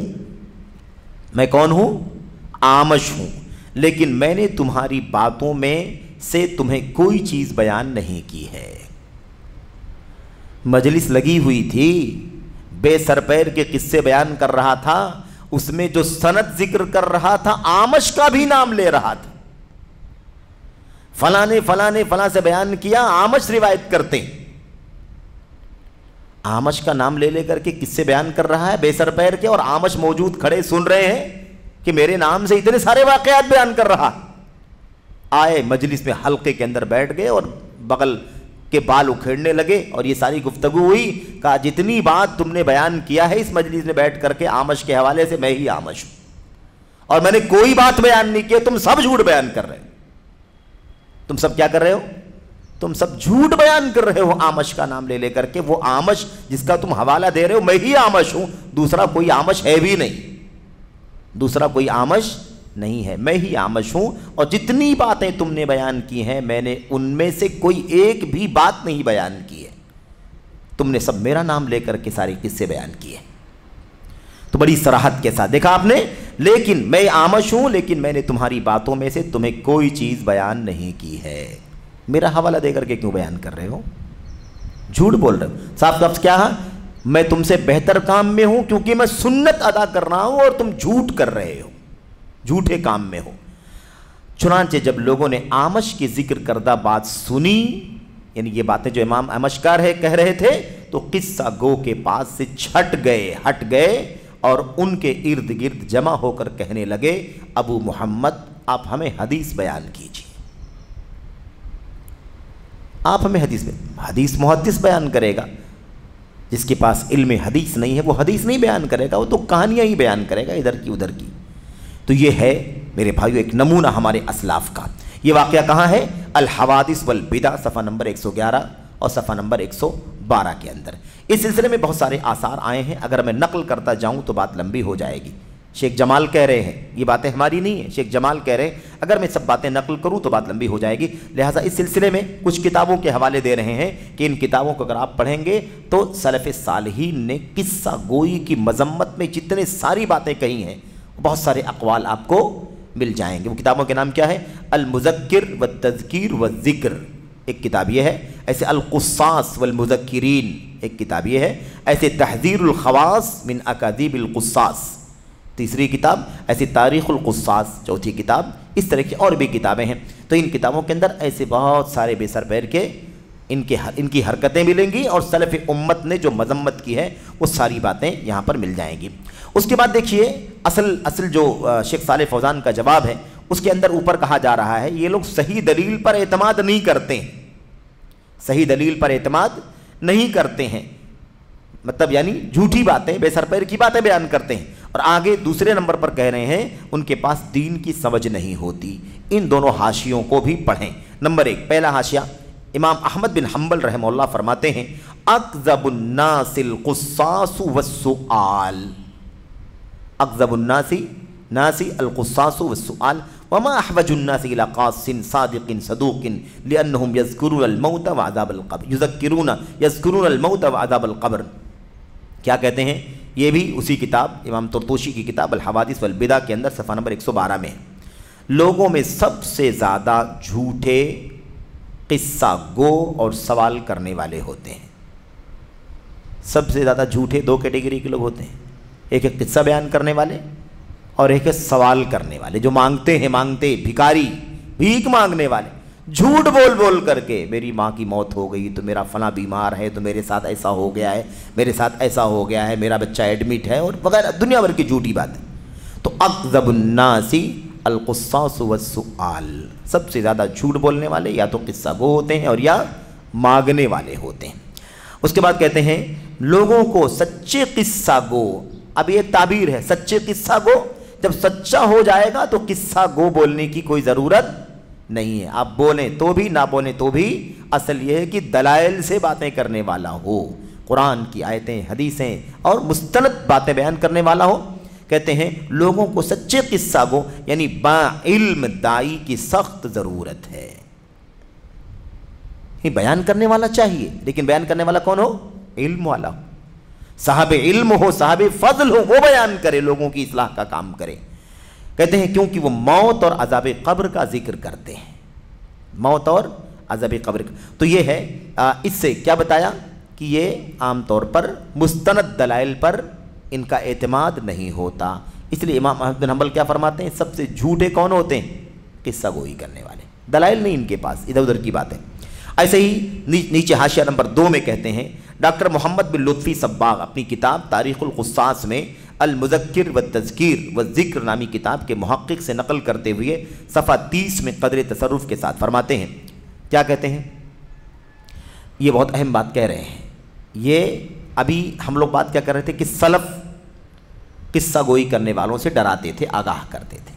میں کون ہوں؟ آمش ہوں، لیکن میں نے تمہاری باتوں میں سے تمہیں کوئی چیز بیان نہیں کی ہے۔ مجلس لگی ہوئی تھی، بے سر پیر کے قصے بیان کر رہا تھا، اس میں جو سند ذکر کر رہا تھا آمش کا بھی نام لے رہا تھا۔ فلاں نے فلاں نے فلاں سے بیان کیا، آمش روایت کرتے، آمش کا نام لے لے کر کے قصے بیان کر رہا ہے بے سر پیر کے، اور آمش موجود کھڑے سن رہے ہیں کہ میرے نام سے اتنے سارے واقعات بیان کر رہا۔ آئے مجلس میں حلقے کے اندر بیٹھ گئے اور بغل کے بال اکھیڑنے لگے، اور یہ ساری گفتگو ہوئی۔ کہا جتنی بات تم نے بیان کیا ہے اس مجلس میں بیٹھ کر کے آمش کے حوالے سے، میں ہی آمش ہوں، اور میں نے کوئی بات بیان نہیں کی، تم سب جھوٹ بیان کر رہے ہو۔ تم سب کیا کر رہے ہو؟ تم سب جھوٹ بیان کر رہے ہو آمش کا نام لے لے کر کے۔ وہ آمش جس کا تم حوالہ دے رہے ہو میں ہی آمش ہوں، دوسرا کوئی آمش ہے بھی نہیں، دوسرا کوئی آمش نہیں ہے، میں ہی آمش ہوں۔ اور جتنی باتیں تم نے بیان کی ہیں میں نے ان میں سے کوئی ایک بھی بات نہیں بیان کی ہے، تم نے سب میرا نام لے کر کے سارے قصے بیان کیے۔ تو بڑی صراحت کے ساتھ دیکھا آپ نے، لیکن میں آمش ہوں لیکن میں نے تمہاری باتوں میں سے تمہیں کوئی چیز بیان نہیں کی ہے۔ میرا حوالہ دے کر کے کیوں بیان کر رہے ہو؟ جھوٹ بول رہے ہو۔ صاف لفظ کیا ہے؟ میں تم سے بہتر کام میں ہوں کیونکہ میں سنت ادا کر رہا ہوں اور تم جھوٹ کر رہے ہو، جھوٹے کام میں ہو۔ چنانچہ جب لوگوں نے آمش کی ذکر کردہ بات سنی، یعنی یہ باتیں جو امام امشکار ہے کہہ رہے تھے، تو قصہ گو کے پاس سے ہٹ گئے اور ان کے ارد گرد جمع ہو کر کہنے لگے ابو محمد آپ ہمیں حدیث بیان کیجیے، آپ ہمیں حدیث محدث بیان کرے گا، جس کے پاس علم حدیث نہیں ہے وہ حدیث نہیں بیان کرے گا، وہ تو کہانیاں ہی بیان کرے گا ادھر کی ادھر کی۔ تو یہ ہے میرے بھائیو ایک نمونہ ہمارے اسلاف کا۔ یہ واقعہ کہاں ہے؟ الحوادث والبدع صفحہ نمبر 111 اور صفحہ نمبر 112 کے اندر۔ اس سلسلے میں بہت سارے آثار آئے ہیں، اگر میں نقل کرتا جاؤں تو بات لمبی ہو جائے گی۔ شیخ جمال کہہ رہے ہیں، یہ باتیں ہماری نہیں ہیں، شیخ جمال کہہ رہے ہیں اگر میں سب باتیں نقل کروں تو بات لمبی ہو جائے گی، لہٰذا اس سلسلے میں کچھ کتابوں کے حوالے دے رہے ہیں کہ ان کتابوں کو اگر آپ پڑھیں گے تو سلف صالحین نے قصہ گوئی کی مذمت میں جتنے ساری باتیں کہی ہیں بہت سارے اقوال آپ کو مل جائیں گے۔ وہ کتابوں کے نام کیا ہے؟ المذکر والتذکیر والذکر ایک کتاب یہ ہے، ایسے القصاص والمذکرین ایک کتاب یہ ہے، ایسے تحذیر الخواص من اکاذیب القصاص تیسری کتاب، ایسے تاریخ القصاص چوتھی کتاب، اس طرح کی اور بھی کتابیں ہیں۔ تو ان کتابوں کے اندر ایسے بہت سارے بے سر پیر کے ان کی حرکتیں ملیں گی، اور سلف امت نے جو مذمت کی ہے وہ ساری باتیں یہاں پر مل جائیں گی۔ اس کے بعد دیکھیے اصل جو شیخ صالح فوزان کا جواب ہے اس کے اندر اوپر کہا جا رہا ہے یہ لوگ صحیح دلیل پر اعتماد نہیں کرتے ہیں، صحیح دلیل پر اعتماد نہیں کرتے ہیں، مطلب یعنی جھوٹی باتیں بے سر پیر کی باتیں بیان کرتے ہیں، اور آگے دوسرے نمبر پر کہہ رہے ہیں ان کے پاس دین کی سمجھ نہیں ہوتی، ان دونوں حاشیوں کو بھی پڑھیں۔ نمبر 1 پہلا حاشیہ، امام احمد بن حنبل رحمہ اللہ فرماتے ہیں اکذب الناس القصاص والسؤال، اکذب الناس القصاص والسؤال وما احوج الناس الى قاص صادق صدوق لانهم يذكرون الموت وعذاب القبر، يذكرون الموت وعذاب القبر۔ کیا کہتے ہیں؟ یہ بھی اسی کتاب امام طرطوشی کی کتاب الحوادث والبدع کے اندر صفحہ نمبر 112 میں ہے۔ لوگوں میں سب سے زیادہ جھوٹے قصہ گو اور سوال کرنے والے ہوتے ہیں۔ سب سے زیادہ جھوٹے 2 کیٹیگری کے لوگ ہوتے ہیں، ایک ہے قصہ بیان کرنے والے اور ایک ہے سوال کرنے والے، جو مانگتے ہیں، بھکاری، بھیک مانگنے والے، جھوٹ بول کر کے میری ماں کی موت ہو گئی تو میرا فلاں بیمار ہے تو میرے ساتھ ایسا ہو گیا ہے، میرے ساتھ ایسا ہو گیا ہے، میرا بچہ ایڈمٹ ہے، اور وغیرہ دنیا بھر کی جھوٹی باتیں۔ تو اکذب الناس القصاص والسؤال، سب سے زیادہ جھوٹ بولنے والے یا تو قصہ گو ہوتے ہیں اور یا مانگنے والے ہوتے ہیں۔ اس کے بعد کہتے ہیں لوگوں کو سچے قصہ گو، اب یہ تعبیر ہے سچے قصہ گو، جب سچا ہو جائے گا تو قصہ گو بولنے کی کوئی ضرورت نہیں ہے، آپ بولیں تو بھی نہ بولیں تو بھی، اصل یہ ہے کہ دلائل سے باتیں کرنے والا ہو، قرآن کی آیتیں، حدیثیں اور مستند باتیں بیان کرنے والا ہو۔ کہتے ہیں لوگوں کو سچے قصہ گو یعنی با علم دائی کی سخت ضرورت ہے، بیان کرنے والا چاہیے، لیکن بیان کرنے والا کون ہو؟ علم والا ہو، صاحب علم ہو، صاحب فضل ہو، وہ بیان کرے، لوگوں کی اصلاح کا کام کرے۔ کہتے ہیں کیونکہ وہ موت اور عذاب قبر کا ذکر کرتے ہیں، موت اور عذاب قبر کا۔ تو یہ ہے اس سے کیا بتایا کہ یہ عام طور پر مستند دلائل پر ان کا اعتماد نہیں ہوتا، اس لیے امام احمد بن حنبل کیا فرماتے ہیں سب سے جھوٹے کون ہوتے ہیں؟ قصہ گوئی کرنے والے، دلائل نہیں ان کے پاس، ادھر ادھر کی باتیں۔ ایسے ہی نیچے حاشیہ نمبر 2 میں کہتے ہیں ڈاکٹر محمد بن لطفی صباغ اپنی کتاب تاریخ القصاص میں المذکر والتذکیر والذکر نامی کتاب کے محقق سے نقل کرتے ہوئے صفحہ 30 میں قدر تصرف کے ساتھ فرماتے ہیں، کیا کہتے ہیں؟ یہ بہت اہم بات کہہ رہے ہیں۔ یہ ابھی ہم لوگ بات کیا کر رہے تھے کہ سلف قصہ گوئی کرنے والوں سے ڈراتے تھے، آگاہ کرتے تھے۔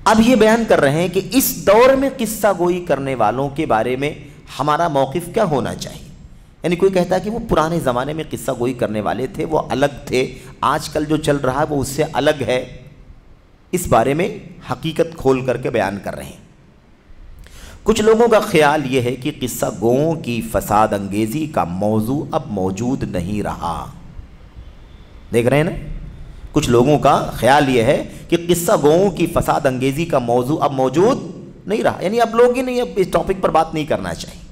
اب یہ بیان کر رہے ہیں کہ اس دور میں قصہ گوئی کرنے والوں کے بارے میں ہمارا موقف کیا ہونا چاہیے۔ یعنی کوئی کہتا ہے کہ وہ پرانے زمانے میں قصہ گوئی کرنے والے تھے، وہ الگ تھے، آج کل جو چل رہا ہے وہ اس سے الگ ہے، اس بارے میں حقیقت کھول کر کے بیان کر رہے ہیں۔ کچھ لوگوں کا خیال یہ ہے کہ قصہ گوؤں کی فساد انگیزی کا موضوع اب موجود نہیں رہا، دیکھ رہے ہیں نا، کچھ لوگوں کا خیال یہ ہے کہ قصہ گوؤں کی فساد انگیزی کا موضوع اب موجود نہیں رہا، یعنی اب لوگ ہی نہیں، اب اس ٹاپک پر بات نہیں کرنا چاہیے،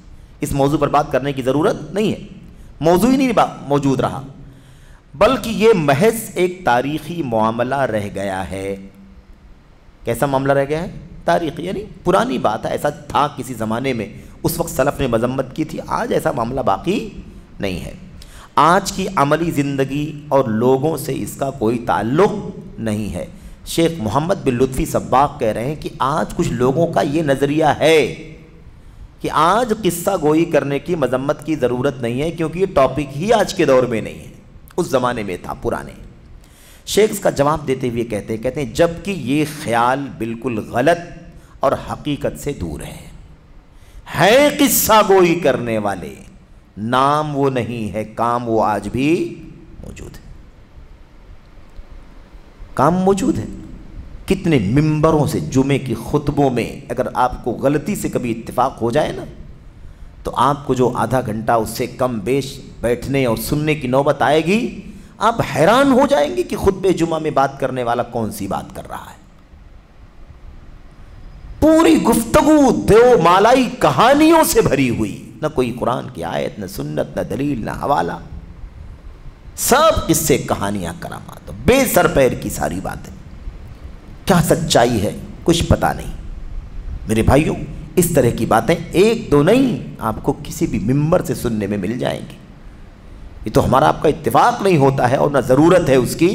اس موضوع پر بات کرنے کی ضرورت نہیں ہے، موضوع ہی نہیں موجود رہا، بلکہ یہ محض ایک تاریخی معاملہ رہ گیا ہے۔ کیسا معاملہ رہ گیا ہے؟ تاریخی، یعنی پرانی بات ہے، ایسا تھا کسی زمانے میں، اس وقت سلف نے مذمت کی تھی، آج ایسا معاملہ باقی نہیں ہے۔ آج کی عملی زندگی اور لوگوں سے اس کا کوئی تعلق نہیں ہے۔ شیخ محمد بن لطفی صباغ کہہ رہے ہیں کہ آج کچھ لوگوں کا یہ نظریہ ہے کہ آج قصہ گوئی کرنے کی مذمت کی ضرورت نہیں ہے، کیونکہ یہ ٹاپک ہی آج کے دور میں نہیں ہے، اس زمانے میں تھا، پرانے۔ شیخ اس کا جواب دیتے ہوئے کہتے ہیں جبکہ یہ خیال بالکل غلط اور حقیقت سے دور ہے قصہ گوئی کرنے والے، نام وہ نہیں ہے، کام وہ آج بھی موجود ہے، کام موجود ہے۔ کتنے ممبروں سے جمعے کی خطبوں میں اگر آپ کو غلطی سے کبھی اتفاق ہو جائے نا، تو آپ کو جو آدھا گھنٹہ اس سے کم بیش بیٹھنے اور سننے کی نوبت آئے گی، آپ حیران ہو جائیں گے کہ خطبہ جمعہ میں بات کرنے والا کون سی بات کر رہا ہے۔ پوری گفتگو دیو مالائی کہانیوں سے بھری ہوئی، نہ کوئی قرآن کی آیت، نہ سنت، نہ دلیل، نہ حوالہ، سب قصے، کہانیاں، کرامات، بے سر پیر کی ساری باتیں۔ کیا سچائی ہے کچھ پتہ نہیں۔ میرے بھائیوں، اس طرح کی باتیں ایک دو نہیں، آپ کو کسی بھی ممبر سے سننے میں مل جائیں گی۔ یہ تو ہمارا آپ کا اتفاق نہیں ہوتا ہے اور نہ ضرورت ہے اس کی،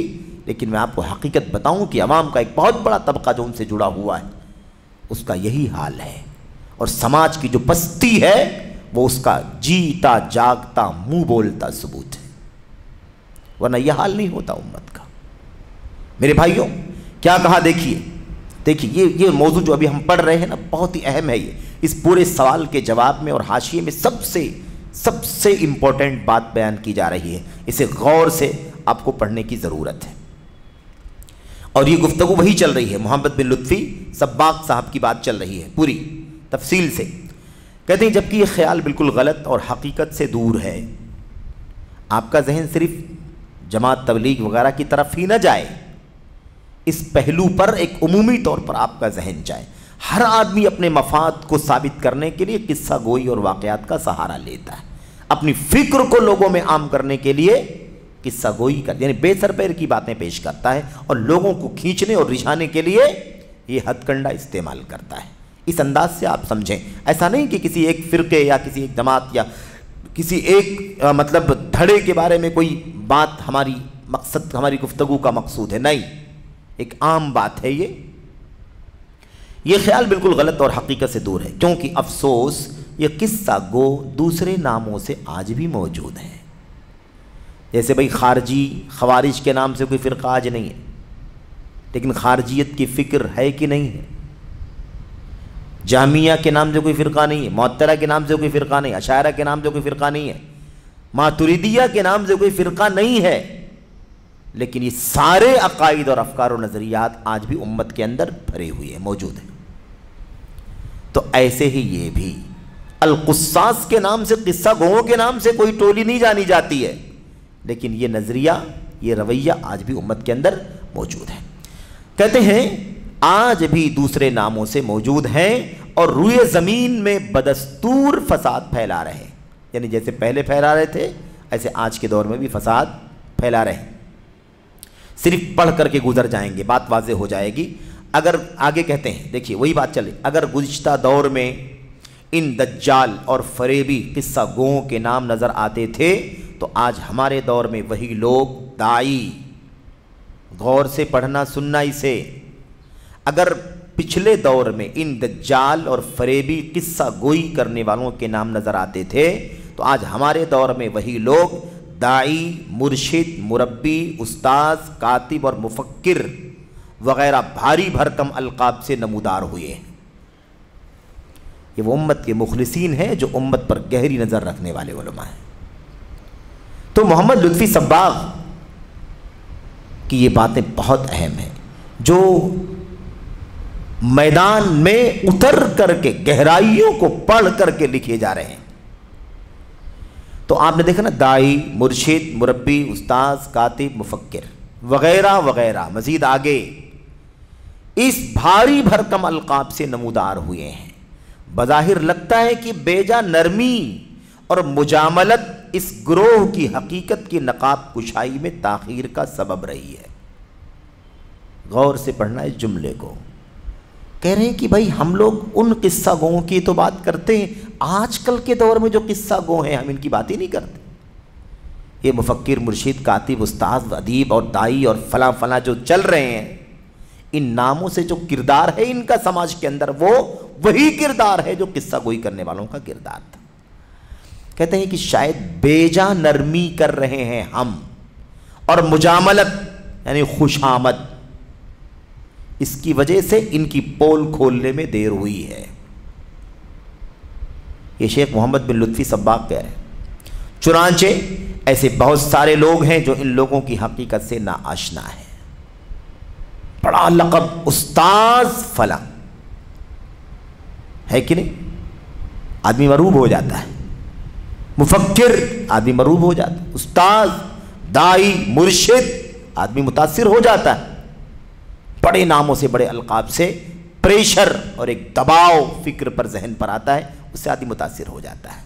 لیکن میں آپ کو حقیقت بتاؤں کہ عوام کا ایک بہت بڑا طبقہ جو ان سے جڑا ہوا ہے، اس کا یہی حال ہے، اور سماج کی جو پستی ہے وہ اس کا جیتا جاگتا منہ بولتا ثبوت ہے، ورنہ یہ حال نہیں ہوتا امت کا۔ میرے بھائیوں، کیا کہا دیکھیے، دیکھیے یہ موضوع جو ابھی ہم پڑھ رہے ہیں نا بہت ہی اہم ہے. یہ اس پورے سوال کے جواب میں اور حاشیے میں سب سے امپورٹنٹ بات بیان کی جا رہی ہے. اسے غور سے آپ کو پڑھنے کی ضرورت ہے. اور یہ گفتگو وہی چل رہی ہے, محمد بن لطفی سباق صاحب کی بات چل رہی ہے پوری تفصیل سے. کہتے ہیں جبکہ یہ خیال بالکل غلط اور حقیقت سے دور ہے, آپ کا ذہن صرف جماعت تبلیغ وغیرہ کی طرف ہی نہ جائے, اس پہلو پر ایک عمومی طور پر آپ کا ذہن جائے. ہر آدمی اپنے مفاد کو ثابت کرنے کے لیے قصہ گوئی اور واقعات کا سہارا لیتا ہے. اپنی فکر کو لوگوں میں عام کرنے کے لیے قصہ گوئی کر یعنی بے سر پیر کی باتیں پیش کرتا ہے, اور لوگوں کو کھینچنے اور رجھانے کے لیے یہ ہتھ کنڈا استعمال کرتا ہے. اس انداز سے آپ سمجھیں. ایسا نہیں کہ کسی ایک فرقے یا کسی ایک جماعت یا کسی ایک مطلب دھڑے کے بارے میں کوئی بات ہماری گفتگو کا مقصود ہے, نہیں, ایک عام بات ہے. یہ خیال بالکل غلط اور حقیقت سے دور ہے, کیونکہ افسوس یہ قصہ گو دوسرے ناموں سے آج بھی موجود ہیں. جیسے بھئی خارجی خوارج کے نام سے کوئی فرقہ آج نہیں ہے, لیکن خارجیت کی فکر ہے کہ نہیں ہے. جہمیہ کے نام سے کوئی فرقہ نہیں ہے, معطلہ کے نام سے کوئی فرقہ نہیں, اشاعرہ کے نام سے کوئی فرقہ نہیں ہے, ماتریدیہ کے نام سے کوئی فرقہ نہیں ہے, لیکن یہ سارے عقائد اور افکار و نظریات آج بھی امت کے اندر بھرے ہوئے ہیں, موجود ہیں. تو ایسے ہی یہ بھی القصاص کے نام سے, قصہ گوؤں کے نام سے کوئی ٹولی نہیں جانی جاتی ہے, لیکن یہ نظریہ یہ رویہ آج بھی امت کے اندر موجود ہے. کہتے ہیں آج بھی دوسرے ناموں سے موجود ہیں اور روئے زمین میں بدستور فساد پھیلا رہے ہیں. یعنی جیسے پہلے پھیلا رہے تھے ایسے آج کے دور میں بھی فساد پھیلا رہے ہیں. صرف پڑھ کر کے گزر جائیں گے, بات واضح ہو جائے گی. اگر آگے کہتے ہیں, دیکھیے وہی بات چلے, اگر گزشتہ دور میں ان دجال اور فریبی قصہ گوؤں کے نام نظر آتے تھے تو آج ہمارے دور میں وہی لوگ داعی, غور سے پڑھنا سننا اسے, اگر پچھلے دور میں ان دجال اور فریبی قصہ گوئی کرنے والوں کے نام نظر آتے تھے تو آج ہمارے دور میں وہی لوگ داعی, مرشد, مربی, استاذ, کاتب اور مفکر وغیرہ بھاری بھرکم القاب سے نمودار ہوئے ہیں. یہ وہ امت کے مخلصین ہیں جو امت پر گہری نظر رکھنے والے علماء ہیں. تو محمد لطفی صباغ کی یہ باتیں بہت اہم ہیں, جو میدان میں اتر کر کے گہرائیوں کو پڑھ کر کے لکھے جا رہے ہیں. تو آپ نے دیکھا نا, داعی, مرشد, مربی, استاذ, کاتب, مفکر وغیرہ وغیرہ مزید آگے اس بھاری بھرکم القاب سے نمودار ہوئے ہیں. بظاہر لگتا ہے کہ بیجا نرمی اور مجاملت اس گروہ کی حقیقت کی نقاب کشائی میں تاخیر کا سبب رہی ہے. غور سے پڑھنا اس جملے کو. کہہ رہے ہیں کہ بھائی ہم لوگ ان قصہ گوؤں کی تو بات کرتے ہیں, آج کل کے دور میں جو قصہ گو ہیں ہم ان کی بات ہی نہیں کرتے. یہ مفکر, مرشد, کاتب, استاذ, ادیب اور دائی اور فلاں فلاں جو چل رہے ہیں, ان ناموں سے جو کردار ہے ان کا سماج کے اندر وہ وہی کردار ہے جو قصہ گوئی کرنے والوں کا کردار تھا. کہتے ہیں کہ شاید بیجا نرمی کر رہے ہیں ہم اور مجاملت یعنی خوشامد, اس کی وجہ سے ان کی پول کھولنے میں دیر ہوئی ہے. یہ شیخ محمد بن لطفی صباغ کہہ رہے ہیں. چنانچہ ایسے بہت سارے لوگ ہیں جو ان لوگوں کی حقیقت سے ناآشنا ہیں. بڑا لقب استاذ فلاں ہے کہ نہیں, آدمی مروب ہو جاتا ہے. مفکر, آدمی مروب ہو جاتا ہے. استاذ, دائی, مرشد, آدمی متاثر ہو جاتا ہے. بڑے ناموں سے, بڑے القاب سے پریشر اور ایک دباؤ فکر پر, ذہن پر آتا ہے, اس سے آدمی متاثر ہو جاتا ہے.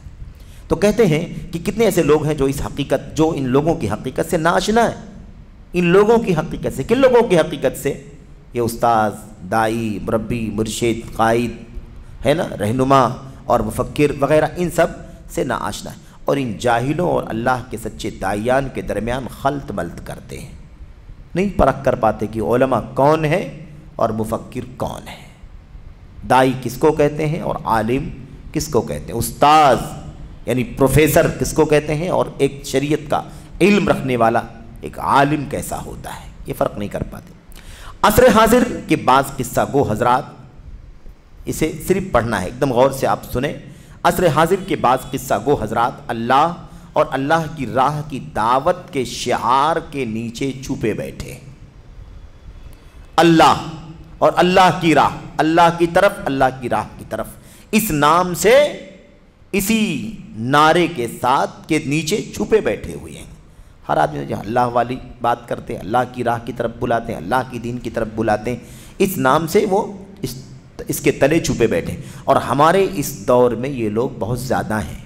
تو کہتے ہیں کہ کتنے ایسے لوگ ہیں جو اس حقیقت, جو ان لوگوں کی حقیقت سے ناآشنا ہے. ان لوگوں کی حقیقت سے, کن لوگوں کی حقیقت سے؟ یہ استاذ, دائی, مربی, مرشد, قائد ہے نا, رہنما اور مفکر وغیرہ, ان سب سے ناآشنا ہے. اور ان جاہلوں اور اللہ کے سچے داعیان کے درمیان خلط ملط کرتے ہیں, نہیں پرکھ کر پاتے کہ علماء کون ہے اور مفکر کون ہے, دائی کس کو کہتے ہیں اور عالم کس کو کہتے ہیں, استاذ یعنی پروفیسر کس کو کہتے ہیں, اور ایک شریعت کا علم رکھنے والا ایک عالم کیسا ہوتا ہے, یہ فرق نہیں کر پاتے. عصر حاضر کے بعض قصہ گو حضرات، اسے صرف پڑھنا ہے، ایک دم غور سے آپ سنیں۔ عصر حاضر کے بعض قصہ گو حضرات اللہ اور اللہ کی راہ کی دعوت کے شعار کے نیچے چھپے بیٹھے۔ اللہ اور اللہ کی راہ، اللہ کی طرف، اللہ کی راہ کی طرف، اس نام سے، اسی نعرے کے ساتھ کے نیچے چھپے بیٹھے ہوئے ہیں۔ ہر آدمی جو اللہ والی بات کرتے ہیں، اللہ کی راہ کی طرف بلاتے ہیں، اللہ کی دین کی طرف بلاتے ہیں، اس نام سے وہ اس کے تلے چھپے بیٹھے۔ اور ہمارے اس دور میں یہ لوگ بہت زیادہ ہیں۔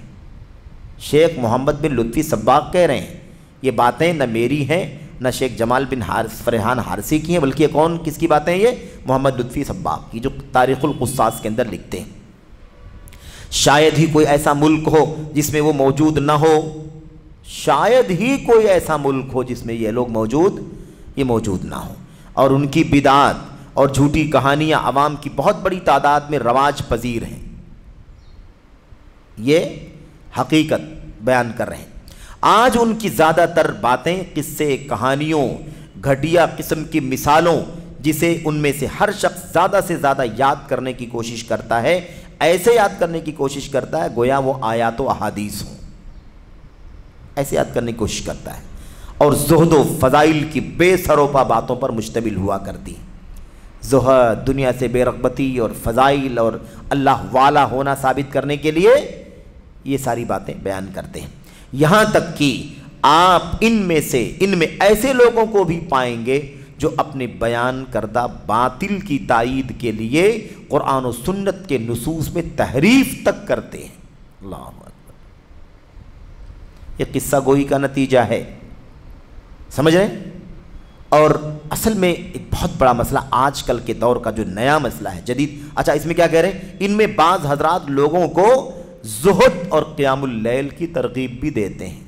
شیخ محمد بن لطفی صباغ کہہ رہے ہیں یہ باتیں نہ میری ہیں نہ شیخ جمال بن فرحان حارثی کی ہیں، بلکہ یہ کون کس کی باتیں ہیں؟ یہ محمد لطفی صباغ کی، جو تاریخ القصاص کے اندر لکھتے ہیں۔ شاید ہی کوئی ایسا ملک ہو جس میں وہ موجود نہ ہو، شاید ہی کوئی ایسا ملک ہو جس میں یہ لوگ موجود نہ ہو، اور ان کی بدعات اور جھوٹی کہانیاں عوام کی بہت بڑی تعداد میں رواج پذیر ہیں۔ یہ حقیقت بیان کر رہے ہیں۔ آج ان کی زیادہ تر باتیں قصے، کہانیوں، گھٹیا قسم کی مثالوں، جسے ان میں سے ہر شخص زیادہ سے زیادہ یاد کرنے کی کوشش کرتا ہے، ایسے یاد کرنے کی کوشش کرتا ہے گویا وہ آیات و احادیث ہوں، ایسے یاد کرنے کی کوشش کرتا ہے، اور زہد و فضائل کی بے سروپا باتوں پر مشتمل ہوا کرتی ہے۔ زہد، دنیا سے بے رغبتی، اور فضائل اور اللہ والا ہونا ثابت کرنے کے لیے یہ ساری باتیں بیان کرتے ہیں۔ یہاں تک کہ آپ ان میں ایسے لوگوں کو بھی پائیں گے جو اپنے بیان کردہ باطل کی تائید کے لیے قرآن و سنت کے نصوص میں تحریف تک کرتے ہیں۔ اللہ اکبر۔ یہ قصہ گوئی کا نتیجہ ہے، سمجھ رہے ہیں؟ اور اصل میں ایک بہت بڑا مسئلہ آج کل کے دور کا جو نیا مسئلہ ہے، جدید، اچھا اس میں کیا کہہ رہے ہیں؟ ان میں بعض حضرات لوگوں کو زہد اور قیام اللیل کی ترغیب بھی دیتے ہیں۔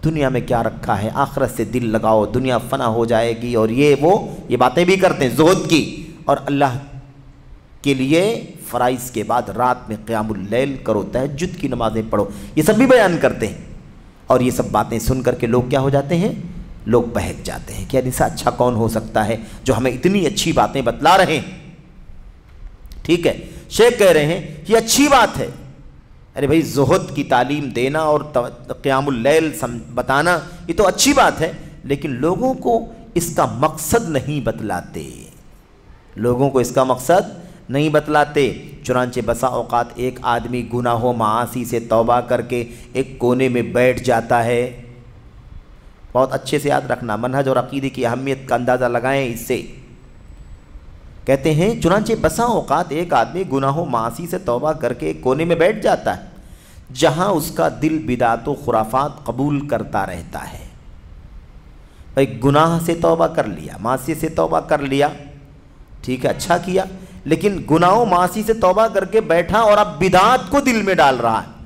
دنیا میں کیا رکھا ہے، آخرت سے دل لگاؤ، دنیا فنا ہو جائے گی، اور یہ باتیں بھی کرتے ہیں زہد کی، اور اللہ کے لیے فرائض کے بعد رات میں قیام اللیل کرو، تہجد کی نمازیں پڑھو، یہ سب بھی بیان کرتے ہیں۔ اور یہ سب باتیں سن کر کے لوگ کیا ہو جاتے ہیں؟ لوگ بہک جاتے ہیں کہ یار اس سے اچھا کون ہو سکتا ہے جو ہمیں اتنی اچھی باتیں بتلا رہے ہیں۔ ٹھیک ہے، شیخ کہہ رہے ہیں یہ اچھی بات ہے، ارے بھائی زہد کی تعلیم دینا اور قیام اللیل بتانا یہ تو اچھی بات ہے، لیکن لوگوں کو اس کا مقصد نہیں بتلاتے، لوگوں کو اس کا مقصد نہیں بتلاتے۔ چنانچہ بسا اوقات ایک آدمی گناہ و معاصی سے توبہ کر کے ایک کونے میں بیٹھ جاتا ہے۔ بہت اچھے سے یاد رکھنا، منہج اور عقیدے کی اہمیت کا اندازہ لگائیں اس سے۔ کہتے ہیں چنانچہ بسا اوقات ایک آدمی گناہ و معاصی سے توبہ کر کے ایک کونے میں بیٹھ جاتا ہے جہاں اس کا دل بدعت و خرافات قبول کرتا رہتا ہے۔ بھائی گناہ سے توبہ کر لیا، معاصی سے توبہ کر لیا، ٹھیک ہے اچھا کیا، لیکن گناہ و معاصی سے توبہ کر کے بیٹھا اور اب بدعت کو دل میں ڈال رہا ہے،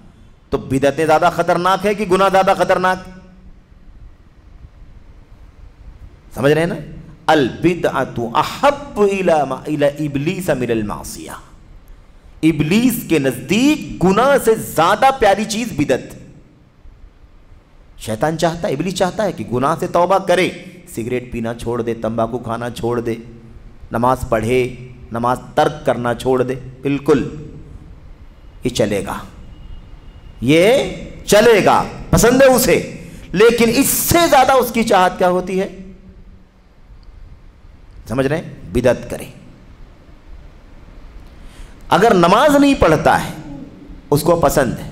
تو بدعتیں زیادہ خطرناک ہے کہ گناہ زیادہ خطرناک؟ سمجھ رہے ہیں نا؟ البدعۃ احب الی ابلیس من المعصیہ، ابلیس کے نزدیک گناہ سے زیادہ پیاری چیز بدعت۔ شیطان چاہتا ہے، ابلیس چاہتا ہے کہ گناہ سے توبہ کرے، سگریٹ پینا چھوڑ دے، تمباکو کھانا چھوڑ دے، نماز پڑھے، نماز ترک کرنا چھوڑ دے، بالکل یہ چلے گا، یہ چلے گا، پسند ہے اسے، لیکن اس سے زیادہ اس کی چاہت کیا ہوتی ہے؟ سمجھ رہے ہیں؟ بدعت کرے۔ اگر نماز نہیں پڑھتا ہے اس کو پسند ہے،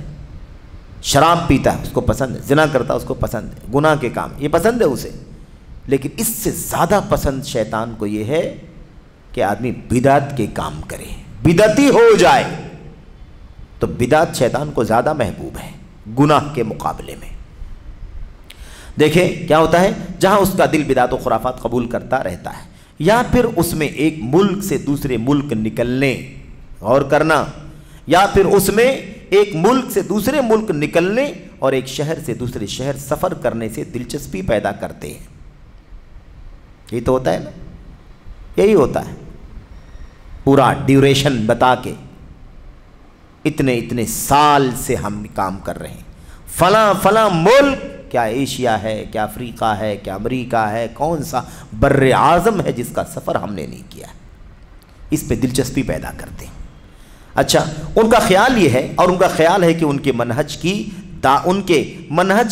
شراب پیتا ہے اس کو پسند ہے، زنا کرتا ہے اس کو پسند ہے، گناہ کے کام یہ پسند ہے اسے، لیکن اس سے زیادہ پسند شیطان کو یہ ہے کہ آدمی بدعت کے کام کرے، بدعتی ہو جائے، تو بدعت شیطان کو زیادہ محبوب ہے گناہ کے مقابلے میں۔ دیکھیں کیا ہوتا ہے، جہاں اس کا دل بدعت و خرافات قبول کرتا رہتا ہے، یا پھر اس میں ایک ملک سے دوسرے ملک نکلنے، غور کرنا، یا پھر اس میں ایک ملک سے دوسرے ملک نکلنے اور ایک شہر سے دوسرے شہر سفر کرنے سے دلچسپی پیدا کرتے ہیں۔ یہی تو ہوتا ہے نا، یہی ہوتا ہے، پورا ڈیوریشن بتا کے اتنے سال سے ہم کام کر رہے ہیں، فلاں ملک کیا ایشیا ہے، کیا افریقہ ہے، کیا امریکہ ہے، کون سا بر اعظم ہے جس کا سفر ہم نے نہیں کیا ہے، اس پہ دلچسپی پیدا کرتے ہیں۔ اچھا، ان کا خیال یہ ہے، اور ان کا خیال ہے کہ ان کے منہج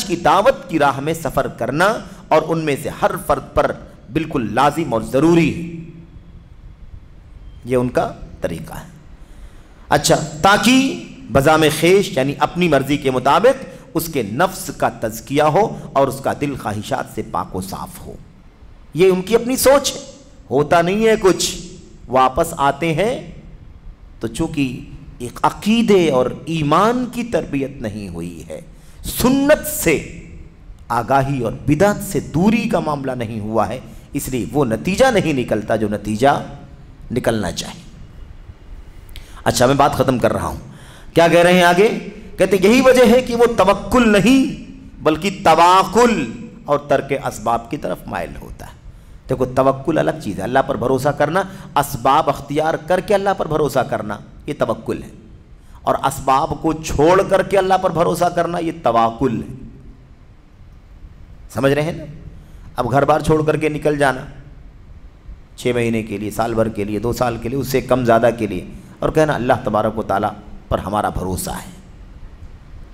کی دعوت کی راہ میں سفر کرنا اور ان میں سے ہر فرد پر بالکل لازم اور ضروری ہے، یہ ان کا طریقہ ہے۔ اچھا، تاکہ بزام خیش یعنی اپنی مرضی کے مطابق اس کے نفس کا تزکیہ ہو اور اس کا دل خواہشات سے پاک و صاف ہو، یہ ان کی اپنی سوچ ہے۔ ہوتا نہیں ہے کچھ، واپس آتے ہیں تو چونکہ ایک عقیدے اور ایمان کی تربیت نہیں ہوئی ہے، سنت سے آگاہی اور بدعت سے دوری کا معاملہ نہیں ہوا ہے، اس لیے وہ نتیجہ نہیں نکلتا جو نتیجہ نکلنا چاہیے۔ اچھا، میں بات ختم کر رہا ہوں، کیا کہہ رہے ہیں آگے؟ کہتے ہیں یہی وجہ ہے کہ وہ توکل نہیں بلکہ تواکل اور ترک اسباب کی طرف مائل ہوتا ہے۔ دیکھو، توکل الگ چیز ہے، اللہ پر بھروسہ کرنا، اسباب اختیار کر کے اللہ پر بھروسہ کرنا یہ توکل ہے، اور اسباب کو چھوڑ کر کے اللہ پر بھروسہ کرنا یہ تواکل ہے۔ سمجھ رہے ہیں نا؟ اب گھر بار چھوڑ کر کے نکل جانا 6 مہینے کے لیے، سال بھر کے لیے، 2 سال کے لیے، اس سے کم زیادہ کے لیے، اور کہنا اللہ تبارک و تعالیٰ پر ہمارا بھروسہ ہے،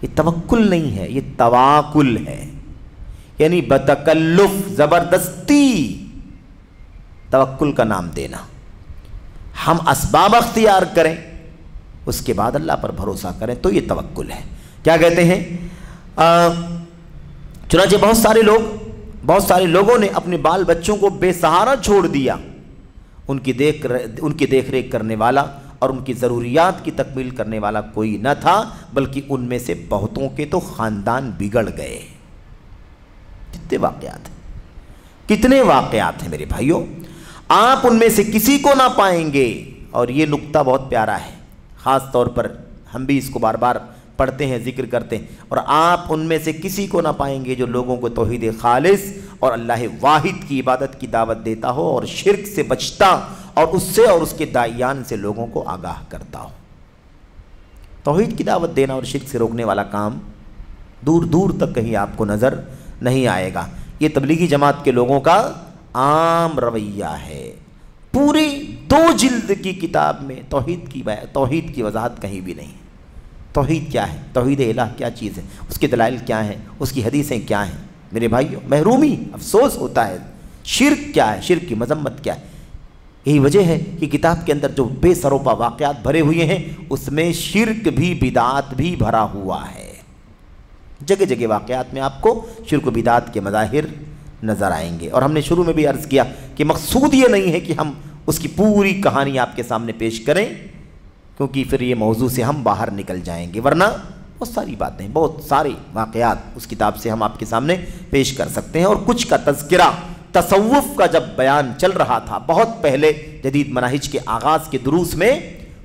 یہ توکل نہیں ہے، یہ تواکل ہے، یعنی بتکلف، زبردستی توکل کا نام دینا۔ ہم اسباب اختیار کریں، اس کے بعد اللہ پر بھروسہ کریں، تو یہ توکل ہے۔ کیا کہتے ہیں؟ چنانچہ بہت سارے لوگوں نے اپنے بال بچوں کو بے سہارا چھوڑ دیا، ان کی دیکھ ریکھ کرنے والا اور ان کی ضروریات کی تکمیل کرنے والا کوئی نہ تھا، بلکہ ان میں سے بہتوں کے تو خاندان بگڑ گئے۔ کتنے واقعات ہیں میرے بھائیوں، آپ ان میں سے کسی کو نہ پائیں گے، اور یہ نقطہ بہت پیارا ہے، خاص طور پر ہم بھی اس کو بار بار پڑھتے ہیں، ذکر کرتے ہیں، اور آپ ان میں سے کسی کو نہ پائیں گے جو لوگوں کو توحید خالص اور اللہ واحد کی عبادت کی دعوت دیتا ہو اور شرک سے بچتا اور اس سے اور اس کے داعیان سے لوگوں کو آگاہ کرتا ہو۔ توحید کی دعوت دینا اور شرک سے روکنے والا کام دور دور تک کہیں آپ کو نظر نہیں آئے گا۔ یہ تبلیغی جماعت کے لوگوں کا عام رویہ ہے۔ پوری 2 جلد کی کتاب میں توحید کی وضاحت کہیں بھی نہیں۔ توحید کیا ہے؟ توحید الہ کیا چیز ہے؟ اس کے دلائل کیا ہیں؟ اس کی حدیثیں کیا ہیں؟ میرے بھائیوں، محرومی، افسوس ہوتا ہے۔ شرک کیا ہے؟ شرک کی مذمت کیا ہے؟ یہی وجہ ہے کہ کتاب کے اندر جو بے سروپا واقعات بھرے ہوئے ہیں، اس میں شرک بھی بدعات بھی بھرا ہوا ہے۔ جگہ جگہ واقعات میں آپ کو شرک و بدعات کے مظاہر نظر آئیں گے، اور ہم نے شروع میں بھی عرض کیا کہ مقصود یہ نہیں ہے کہ ہم اس کی پوری کہانی آپ کے سامنے پیش کریں، کیونکہ پھر یہ موضوع سے ہم باہر نکل جائیں گے، ورنہ بہت ساری باتیں، بہت سارے واقعات اس کتاب سے ہم آپ کے سامنے پیش کر سکتے ہیں۔ اور کچھ کا تذکرہ تصوف کا جب بیان چل رہا تھا بہت پہلے جدید مناہج کے آغاز کے دروس میں،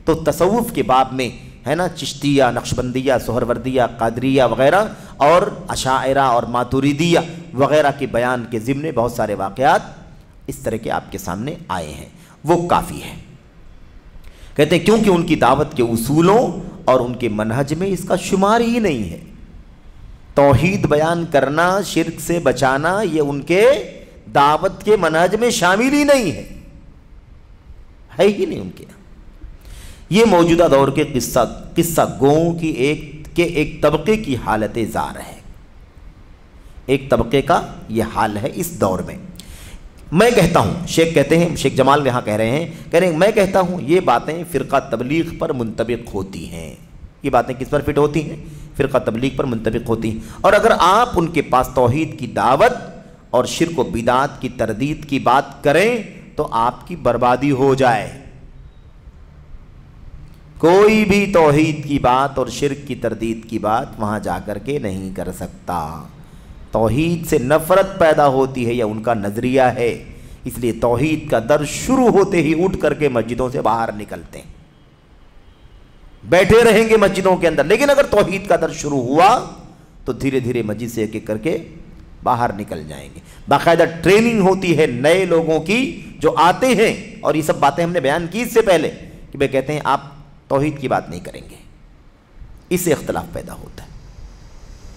تو تصوف کے باب میں ہے نا چشتیہ، نقشبندیہ، سہروردیہ، قادریہ وغیرہ، اور اشاعرہ اور ماتوریدیہ وغیرہ کے بیان کے ضمن بہت سارے واقعات اس طرح کے آپ کے سامنے آئے ہیں، وہ کافی ہے۔ کہتے ہیں کیونکہ ان کی دعوت کے اصولوں اور ان کے منہج میں اس کا شمار ہی نہیں ہے۔ توحید بیان کرنا، شرک سے بچانا، یہ ان کے دعوت کے منہج میں شامل ہی نہیں ہے ہی نہیں ان کے۔ یہ موجودہ دور کے قصہ گوؤں کی ایک طبقے کی حالت زار ہے، ایک طبقے کا یہ حال ہے اس دور میں۔ میں کہتا ہوں، شیخ کہتے ہیں، شیخ جمال یہاں کہہ رہے ہیں میں کہتا ہوں یہ باتیں فرقہ تبلیغ پر منطبق ہوتی ہیں۔ یہ باتیں کس پر فٹ ہوتی ہیں؟ فرقہ تبلیغ پر منطبق ہوتی ہیں۔ اور اگر آپ ان کے پاس توحید کی دعوت اور شرک و بدعات کی تردید کی بات کریں تو آپ کی بربادی ہو جائے۔ کوئی بھی توحید کی بات اور شرک کی تردید کی بات وہاں جا کر کے نہیں کر سکتا۔ توحید سے نفرت پیدا ہوتی ہے، یہ ان کا نظریہ ہے، اس لیے توحید کا درس شروع ہوتے ہی اٹھ کر کے مسجدوں سے باہر نکلتے ہیں، بیٹھے رہیں گے مسجدوں کے اندر، لیکن اگر توحید کا درس شروع ہوا تو دھیرے دھیرے مسجد سے ایک ایک کر کے باہر نکل جائیں گے۔ باقاعدہ ٹریننگ ہوتی ہے نئے لوگوں کی جو آتے ہیں، اور یہ سب باتیں ہم نے بیان کی اس سے پہلے کہ وہ کہتے ہیں آپ توحید کی بات نہیں کریں گے، اس سے اختلاف پیدا ہوتا ہے۔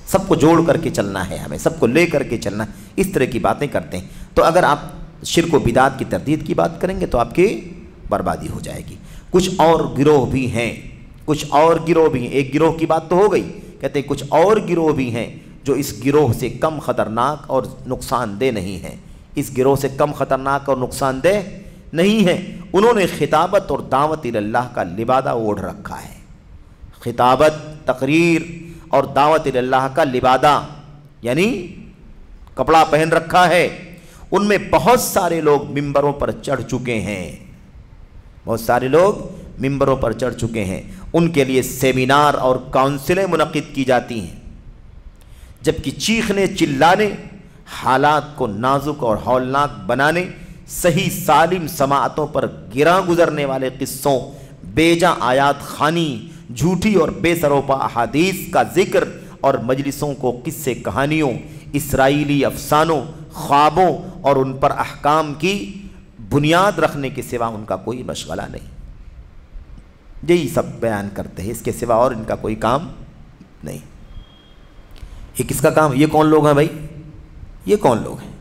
سب کو جوڑ کر کے چلنا ہے، ہمیں سب کو لے کر کے چلنا ہے، اس طرح کی باتیں کرتے ہیں۔ تو اگر آپ شرک و بدعت کی تردید کی بات کریں گے تو آپ کی بربادی ہو جائے گی۔ کچھ اور گروہ بھی ہیں، ایک گروہ کی بات تو ہو گئی، کہتے ہیں کچھ اور گروہ بھی ہیں جو اس گروہ سے کم خطرناک اور نقصان دہ نہیں ہیں، اس گروہ سے کم خطرناک اور نقصان دہ نہیں ہیں۔ انہوں نے خطابت اور دعوت اللہ کا لبادہ اوڑھ رکھا ہے، خطابت، تقریر اور دعوت اللہ کا لبادہ یعنی کپڑا پہن رکھا ہے۔ ان میں بہت سارے لوگ ممبروں پر چڑھ چکے ہیں، ان کے لیے سیمینار اور کونسلیں منعقد کی جاتی ہیں، جبکہ چیخنے چلانے، حالات کو نازک اور ہولناک بنانے، صحیح سالم سماعتوں پر گراں گزرنے والے قصوں، بیجا آیات خوانی، جھوٹی اور بے سروپا احادیث کا ذکر اور مجلسوں کو قصے کہانیوں، اسرائیلی افسانوں، خوابوں اور ان پر احکام کی بنیاد رکھنے کے سوا ان کا کوئی مشغلہ نہیں۔ یہی سب بیان کرتے ہیں، اس کے سوا اور ان کا کوئی کام نہیں۔ یہ کس کا کام؟ یہ کون لوگ ہیں بھائی؟ یہ کون لوگ ہیں؟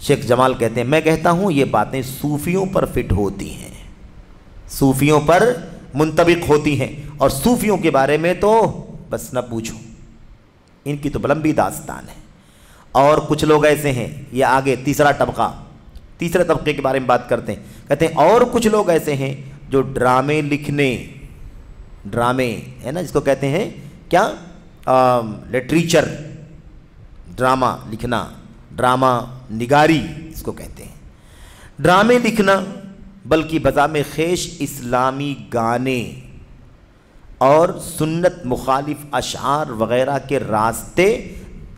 شیخ جمال کہتے ہیں، میں کہتا ہوں یہ باتیں صوفیوں پر فٹ ہوتی ہیں، صوفیوں پر منطبق ہوتی ہیں، اور صوفیوں کے بارے میں تو بس نہ پوچھو، ان کی تو لمبی داستان ہے۔ اور کچھ لوگ ایسے ہیں، یہ آگے تیسرے طبقے کے بارے میں بات کرتے ہیں، کہتے ہیں اور کچھ لوگ ایسے ہیں جو ڈرامے لکھنے، ڈرامے ہے نا جس کو کہتے ہیں کیا، لٹریچر، ڈرامہ لکھنا، ڈرامہ نگاری اس کو کہتے ہیں، ڈرامے لکھنا، بلکہ بذام خیش اسلامی گانے اور سنت مخالف اشعار وغیرہ کے راستے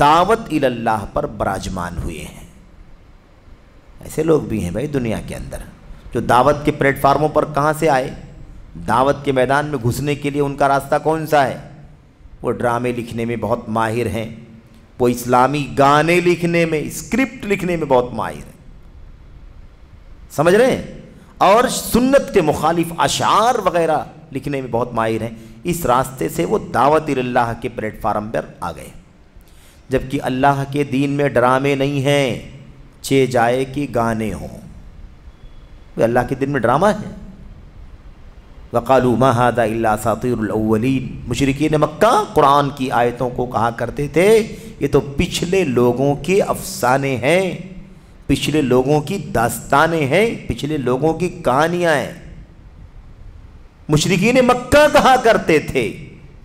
دعوت اللہ پر براجمان ہوئے ہیں۔ ایسے لوگ بھی ہیں بھائی دنیا کے اندر جو دعوت کے پلیٹ فارموں پر کہاں سے آئے، دعوت کے میدان میں گھسنے کے لیے ان کا راستہ کون سا ہے؟ وہ ڈرامے لکھنے میں بہت ماہر ہیں، وہ اسلامی گانے لکھنے میں، اسکرپٹ لکھنے میں بہت ماہر ہیں، سمجھ رہے ہیں، اور سنت کے مخالف اشعار وغیرہ لکھنے میں بہت ماہر ہیں۔ اس راستے سے وہ دعوت اللہ کے پلیٹ فارم پر آ گئے، جبکہ اللہ کے دین میں ڈرامے نہیں ہیں، چے جائے کہ گانے ہوں۔ وہ اللہ کے دین میں ڈرامہ ہے۔ وَقَالُوا مَا هَذَا إِلَّا أَسَاطِيرُ الْأَوَّلِينَ، مشرکین مکہ قرآن کی آیتوں کو کہا کرتے تھے یہ تو پچھلے لوگوں کے افسانے ہیں، پچھلے لوگوں کی داستانیں ہیں، پچھلے لوگوں کی کہانیاں ہیں۔ مشرکین مکہ کہا کرتے تھے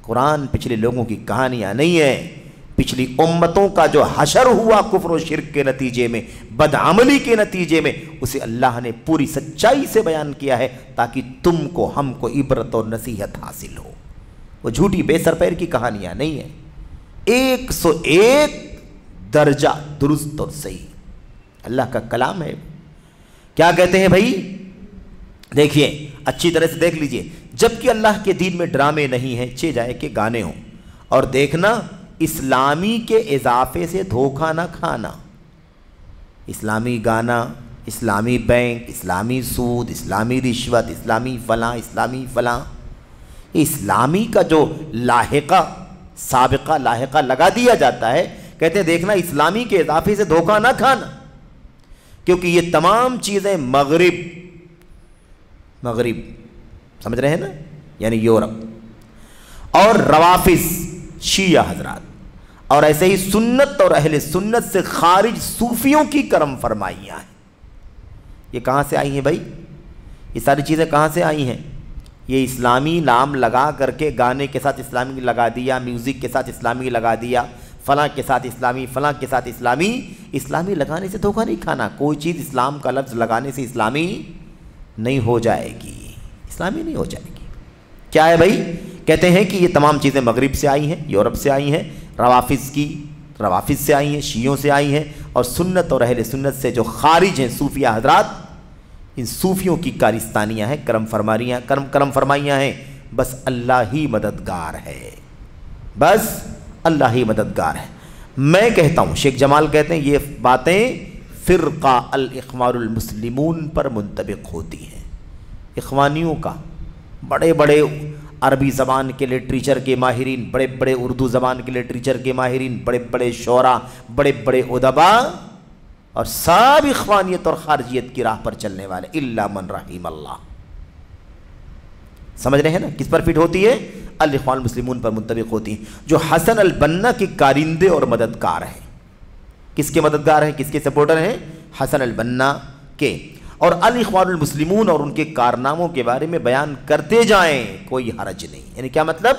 قرآن پچھلے لوگوں کی کہانیاں نہیں ہے، پچھلی امتوں کا جو حشر ہوا کفر و شرک کے نتیجے میں، بدعملی کے نتیجے میں، اسے اللہ نے پوری سچائی سے بیان کیا ہے تاکہ تم کو، ہم کو عبرت اور نصیحت حاصل ہو۔ وہ جھوٹی بے سر پیر کی کہانیاں نہیں ہیں، 101 درجہ درست اور صحیح اللہ کا کلام ہے۔ کیا کہتے ہیں بھائی؟ دیکھیے اچھی طرح سے دیکھ لیجئے، جبکہ اللہ کے دین میں ڈرامے نہیں ہیں، چے جائے کہ گانے ہوں، اور دیکھنا اسلامی کے اضافے سے دھوکہ نہ کھانا، اسلامی گانا، اسلامی بینک، اسلامی سود، اسلامی رشوت، اسلامی فلاں، اسلامی فلاں، اسلامی کا جو سابقہ لاحقہ لگا دیا جاتا ہے، کہتے ہیں دیکھنا اسلامی کے اضافے سے دھوکہ نہ کھانا، کیونکہ یہ تمام چیزیں مغرب سمجھ رہے ہیں نا، یعنی یورپ اور روافظ شیعہ حضرات، اور ایسے ہی سنت اور اہل سنت سے خارج صوفیوں کی کرم فرمائیاں ہیں۔ یہ کہاں سے آئی ہیں بھائی؟ یہ ساری چیزیں کہاں سے آئی ہیں؟ یہ اسلامی نام لگا کر کے گانے کے ساتھ اسلامی لگا دیا، میوزک کے ساتھ اسلامی لگا دیا، فلاں کے ساتھ اسلامی، فلاں کے ساتھ اسلامی لگانے سے دھوکہ نہیں کھانا۔ کوئی چیز اسلام کا لفظ لگانے سے اسلامی نہیں ہو جائے گی، اسلامی نہیں ہو جائے گی۔ کیا ہے بھائی؟ کہتے ہیں کہ یہ تمام چیزیں مغرب سے آئی ہیں، یورپ سے آئی ہیں، روافظ سے آئی ہیں، شیعوں سے آئی ہیں، اور سنت اور اہل سنت سے جو خارج ہیں صوفیہ حضرات، ان صوفیوں کی کارستانیاں ہیں، کرم فرمائیاں ہیں۔ بس اللہ ہی مددگار ہے، بس اللہ ہی مددگار ہے۔ میں کہتا ہوں، شیخ جمال کہتے ہیں یہ باتیں فرقہ الاخوان المسلمون پر منطبق ہوتی ہیں، اخوانیوں کا، بڑے بڑے عربی زبان کے لٹریچر کے ماہرین، بڑے بڑے اردو زبان کے لٹریچر کے ماہرین، بڑے بڑے شعراء، بڑے بڑے ادبا، اور سب اخوانیت اور خارجیت کی راہ پر چلنے والے، الا من رحم اللہ۔ سمجھ رہے ہیں نا کس پر فٹ ہوتی ہے؟ الاخوان المسلمون پر منطبق ہوتی ہیں، جو حسن البنا کے کارندے اور مددگار ہیں۔ کس کے مددگار ہیں، کس کے سپورٹر ہیں؟ حسن البنا کے۔ اور الاخوان المسلمون اور ان کے کارناموں کے بارے میں بیان کرتے جائیں، کوئی حرج نہیں۔ یعنی کیا مطلب؟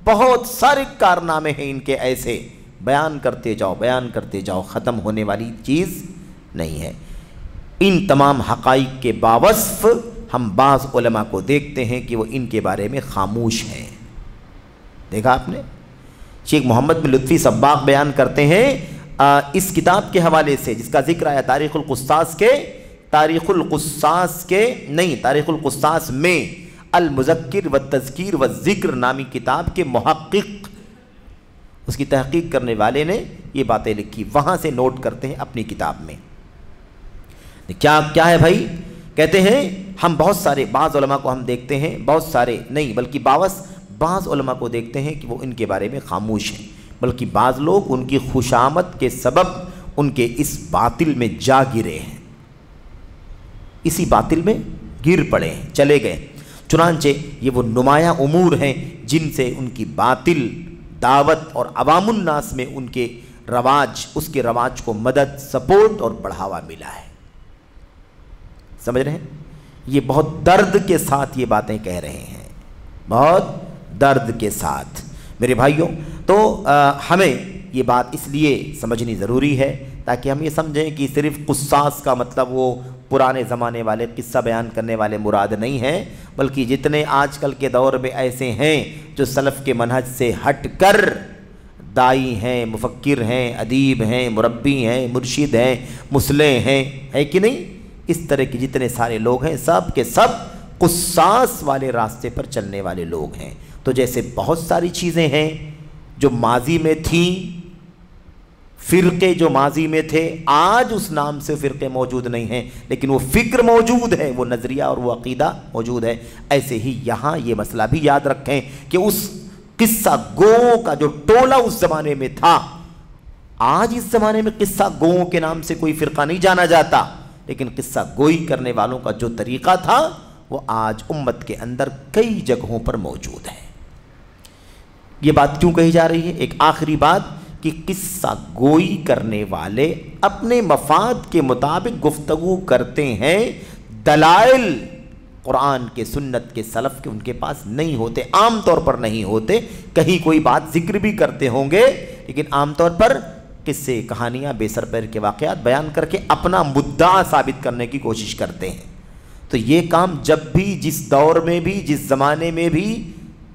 بہت سارے کارنامے ہیں ان کے ایسے، بیان کرتے جاؤ، بیان کرتے جاؤ، ختم ہونے والی چیز نہیں ہے۔ ان تمام حقائق کے باوصف ہم بعض علماء کو دیکھتے ہیں کہ وہ ان کے بارے میں خاموش ہیں۔ دیکھا آپ نے؟ شیخ محمد بن لطفی صباغ بیان کرتے ہیں اس کتاب کے حوالے سے جس کا ذکر آیا تاریخ القصاص میں المذکر والتذکیر والذکر نامی کتاب کے محقق، اس کی تحقیق کرنے والے نے یہ باتیں لکھی، وہاں سے نوٹ کرتے ہیں اپنی کتاب میں۔ کیا ہے بھائی؟ کہتے ہیں ہم بہت سارے، بعض علماء کو ہم دیکھتے ہیں، بہت سارے نہیں بلکہ بعض علماء کو دیکھتے ہیں کہ وہ ان کے بارے میں خاموش ہیں، بلکہ بعض لوگ ان کی خوشامد کے سبب ان کے اس باطل میں جا گرے ہیں، اسی باطل میں گر پڑے ہیں، چلے گئے۔ چنانچہ یہ وہ نمایاں امور ہیں جن سے ان کی باطل دعوت اور عوام الناس میں ان کے رواج، اس کے رواج کو مدد، سپورٹ اور بڑھاوا ملا ہے۔ سمجھ رہے ہیں؟ یہ بہت درد کے ساتھ یہ باتیں کہہ رہے ہیں، بہت درد کے ساتھ میرے بھائیوں۔ تو ہمیں یہ بات اس لیے سمجھنی ضروری ہے تاکہ ہم یہ سمجھیں کہ صرف قصاص کا مطلب وہ پرانے زمانے والے قصہ بیان کرنے والے مراد نہیں ہیں، بلکہ جتنے آج کل کے دور میں ایسے ہیں جو سلف کے منہج سے ہٹ کر دائی ہیں، مفکر ہیں، ادیب ہیں، مربی ہیں، مرشد ہیں، مصلح ہیں، ہے کہ نہیں؟ اس طرح کے جتنے سارے لوگ ہیں سب کے سب قصاص والے راستے پر چلنے والے لوگ ہیں۔ تو جیسے بہت ساری چیزیں ہیں جو ماضی میں تھیں، فرقے جو ماضی میں تھے، آج اس نام سے فرقے موجود نہیں ہیں، لیکن وہ فکر موجود ہے، وہ نظریہ اور وہ عقیدہ موجود ہے۔ ایسے ہی یہاں یہ مسئلہ بھی یاد رکھیں کہ اس قصہ گو کا جو ٹولہ اس زمانے میں تھا، آج اس زمانے میں قصہ گو کے نام سے کوئی فرقہ نہیں جانا جاتا، لیکن قصہ گوئی کرنے والوں کا جو طریقہ تھا وہ آج امت کے اندر کئی جگہوں پر موجود ہے۔ یہ بات کیوں کہی جا رہی ہے؟ ایک آخری بات کہ قصہ گوئی کرنے والے اپنے مفاد کے مطابق گفتگو کرتے ہیں، دلائل قرآن کے، سنت کے، سلف کے ان کے پاس نہیں ہوتے، عام طور پر نہیں ہوتے۔ کہیں کوئی بات ذکر بھی کرتے ہوں گے، لیکن عام طور پر قصے، کہانیاں، بے سر پیر کے واقعات بیان کر کے اپنا مدعا ثابت کرنے کی کوشش کرتے ہیں۔ تو یہ کام جب بھی، جس دور میں بھی، جس زمانے میں بھی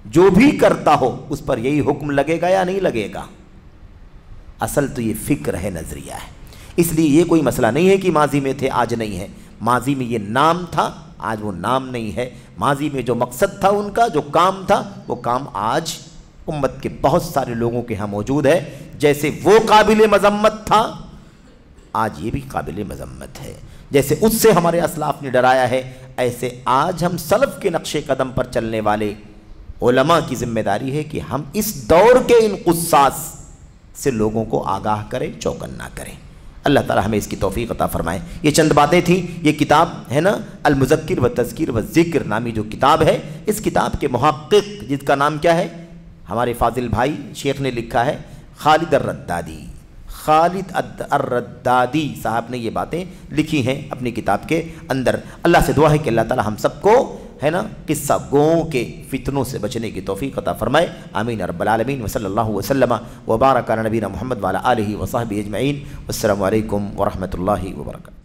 جو بھی کرتا ہو اس پر یہی حکم لگے گا یا نہیں لگے گا؟ اصل تو یہ فکر ہے، نظریہ ہے۔ اس لیے یہ کوئی مسئلہ نہیں ہے کہ ماضی میں تھے آج نہیں ہے، ماضی میں یہ نام تھا آج وہ نام نہیں ہے، ماضی میں جو مقصد تھا ان کا، جو کام تھا، وہ کام آج امت کے بہت سارے لوگوں کے ہاں موجود ہے۔ جیسے وہ قابل مذمت تھا، آج یہ بھی قابل مذمت ہے۔ جیسے اس سے ہمارے اسلاف نے ڈرایا ہے، ایسے آج ہم سلف کے نقش قدم پر چلنے والے علماء کی ذمہ داری ہے کہ ہم اس دور کے ان قصاص سے لوگوں کو آگاہ کریں، چوکنا کریں۔ اللہ تعالی ہمیں اس کی توفیق عطا فرمائے۔ یہ چند باتیں تھیں۔ یہ کتاب ہے نا المذکر والتذکیر والذکر نامی جو کتاب ہے، اس کتاب کے محقق جس کا نام کیا ہے؟ ہمارے فاضل بھائی شیخ نے لکھا ہے، خالد الردادی۔ خالد الردادی صاحب نے یہ باتیں لکھی ہیں اپنی کتاب کے اندر۔ اللہ سے دعا ہے کہ اللہ تعالی ہم سب کو ہے نا قصہ گوؤں کے فتنوں سے بچنے کی توفیق عطا فرمائے، آمین رب العالمین۔ وصلی اللہ وسلم وبارک علی نبینا محمد وعلی آلہ وصحبہ اجمعین۔ والسلام علیکم ورحمۃ اللہ وبرکاتہ۔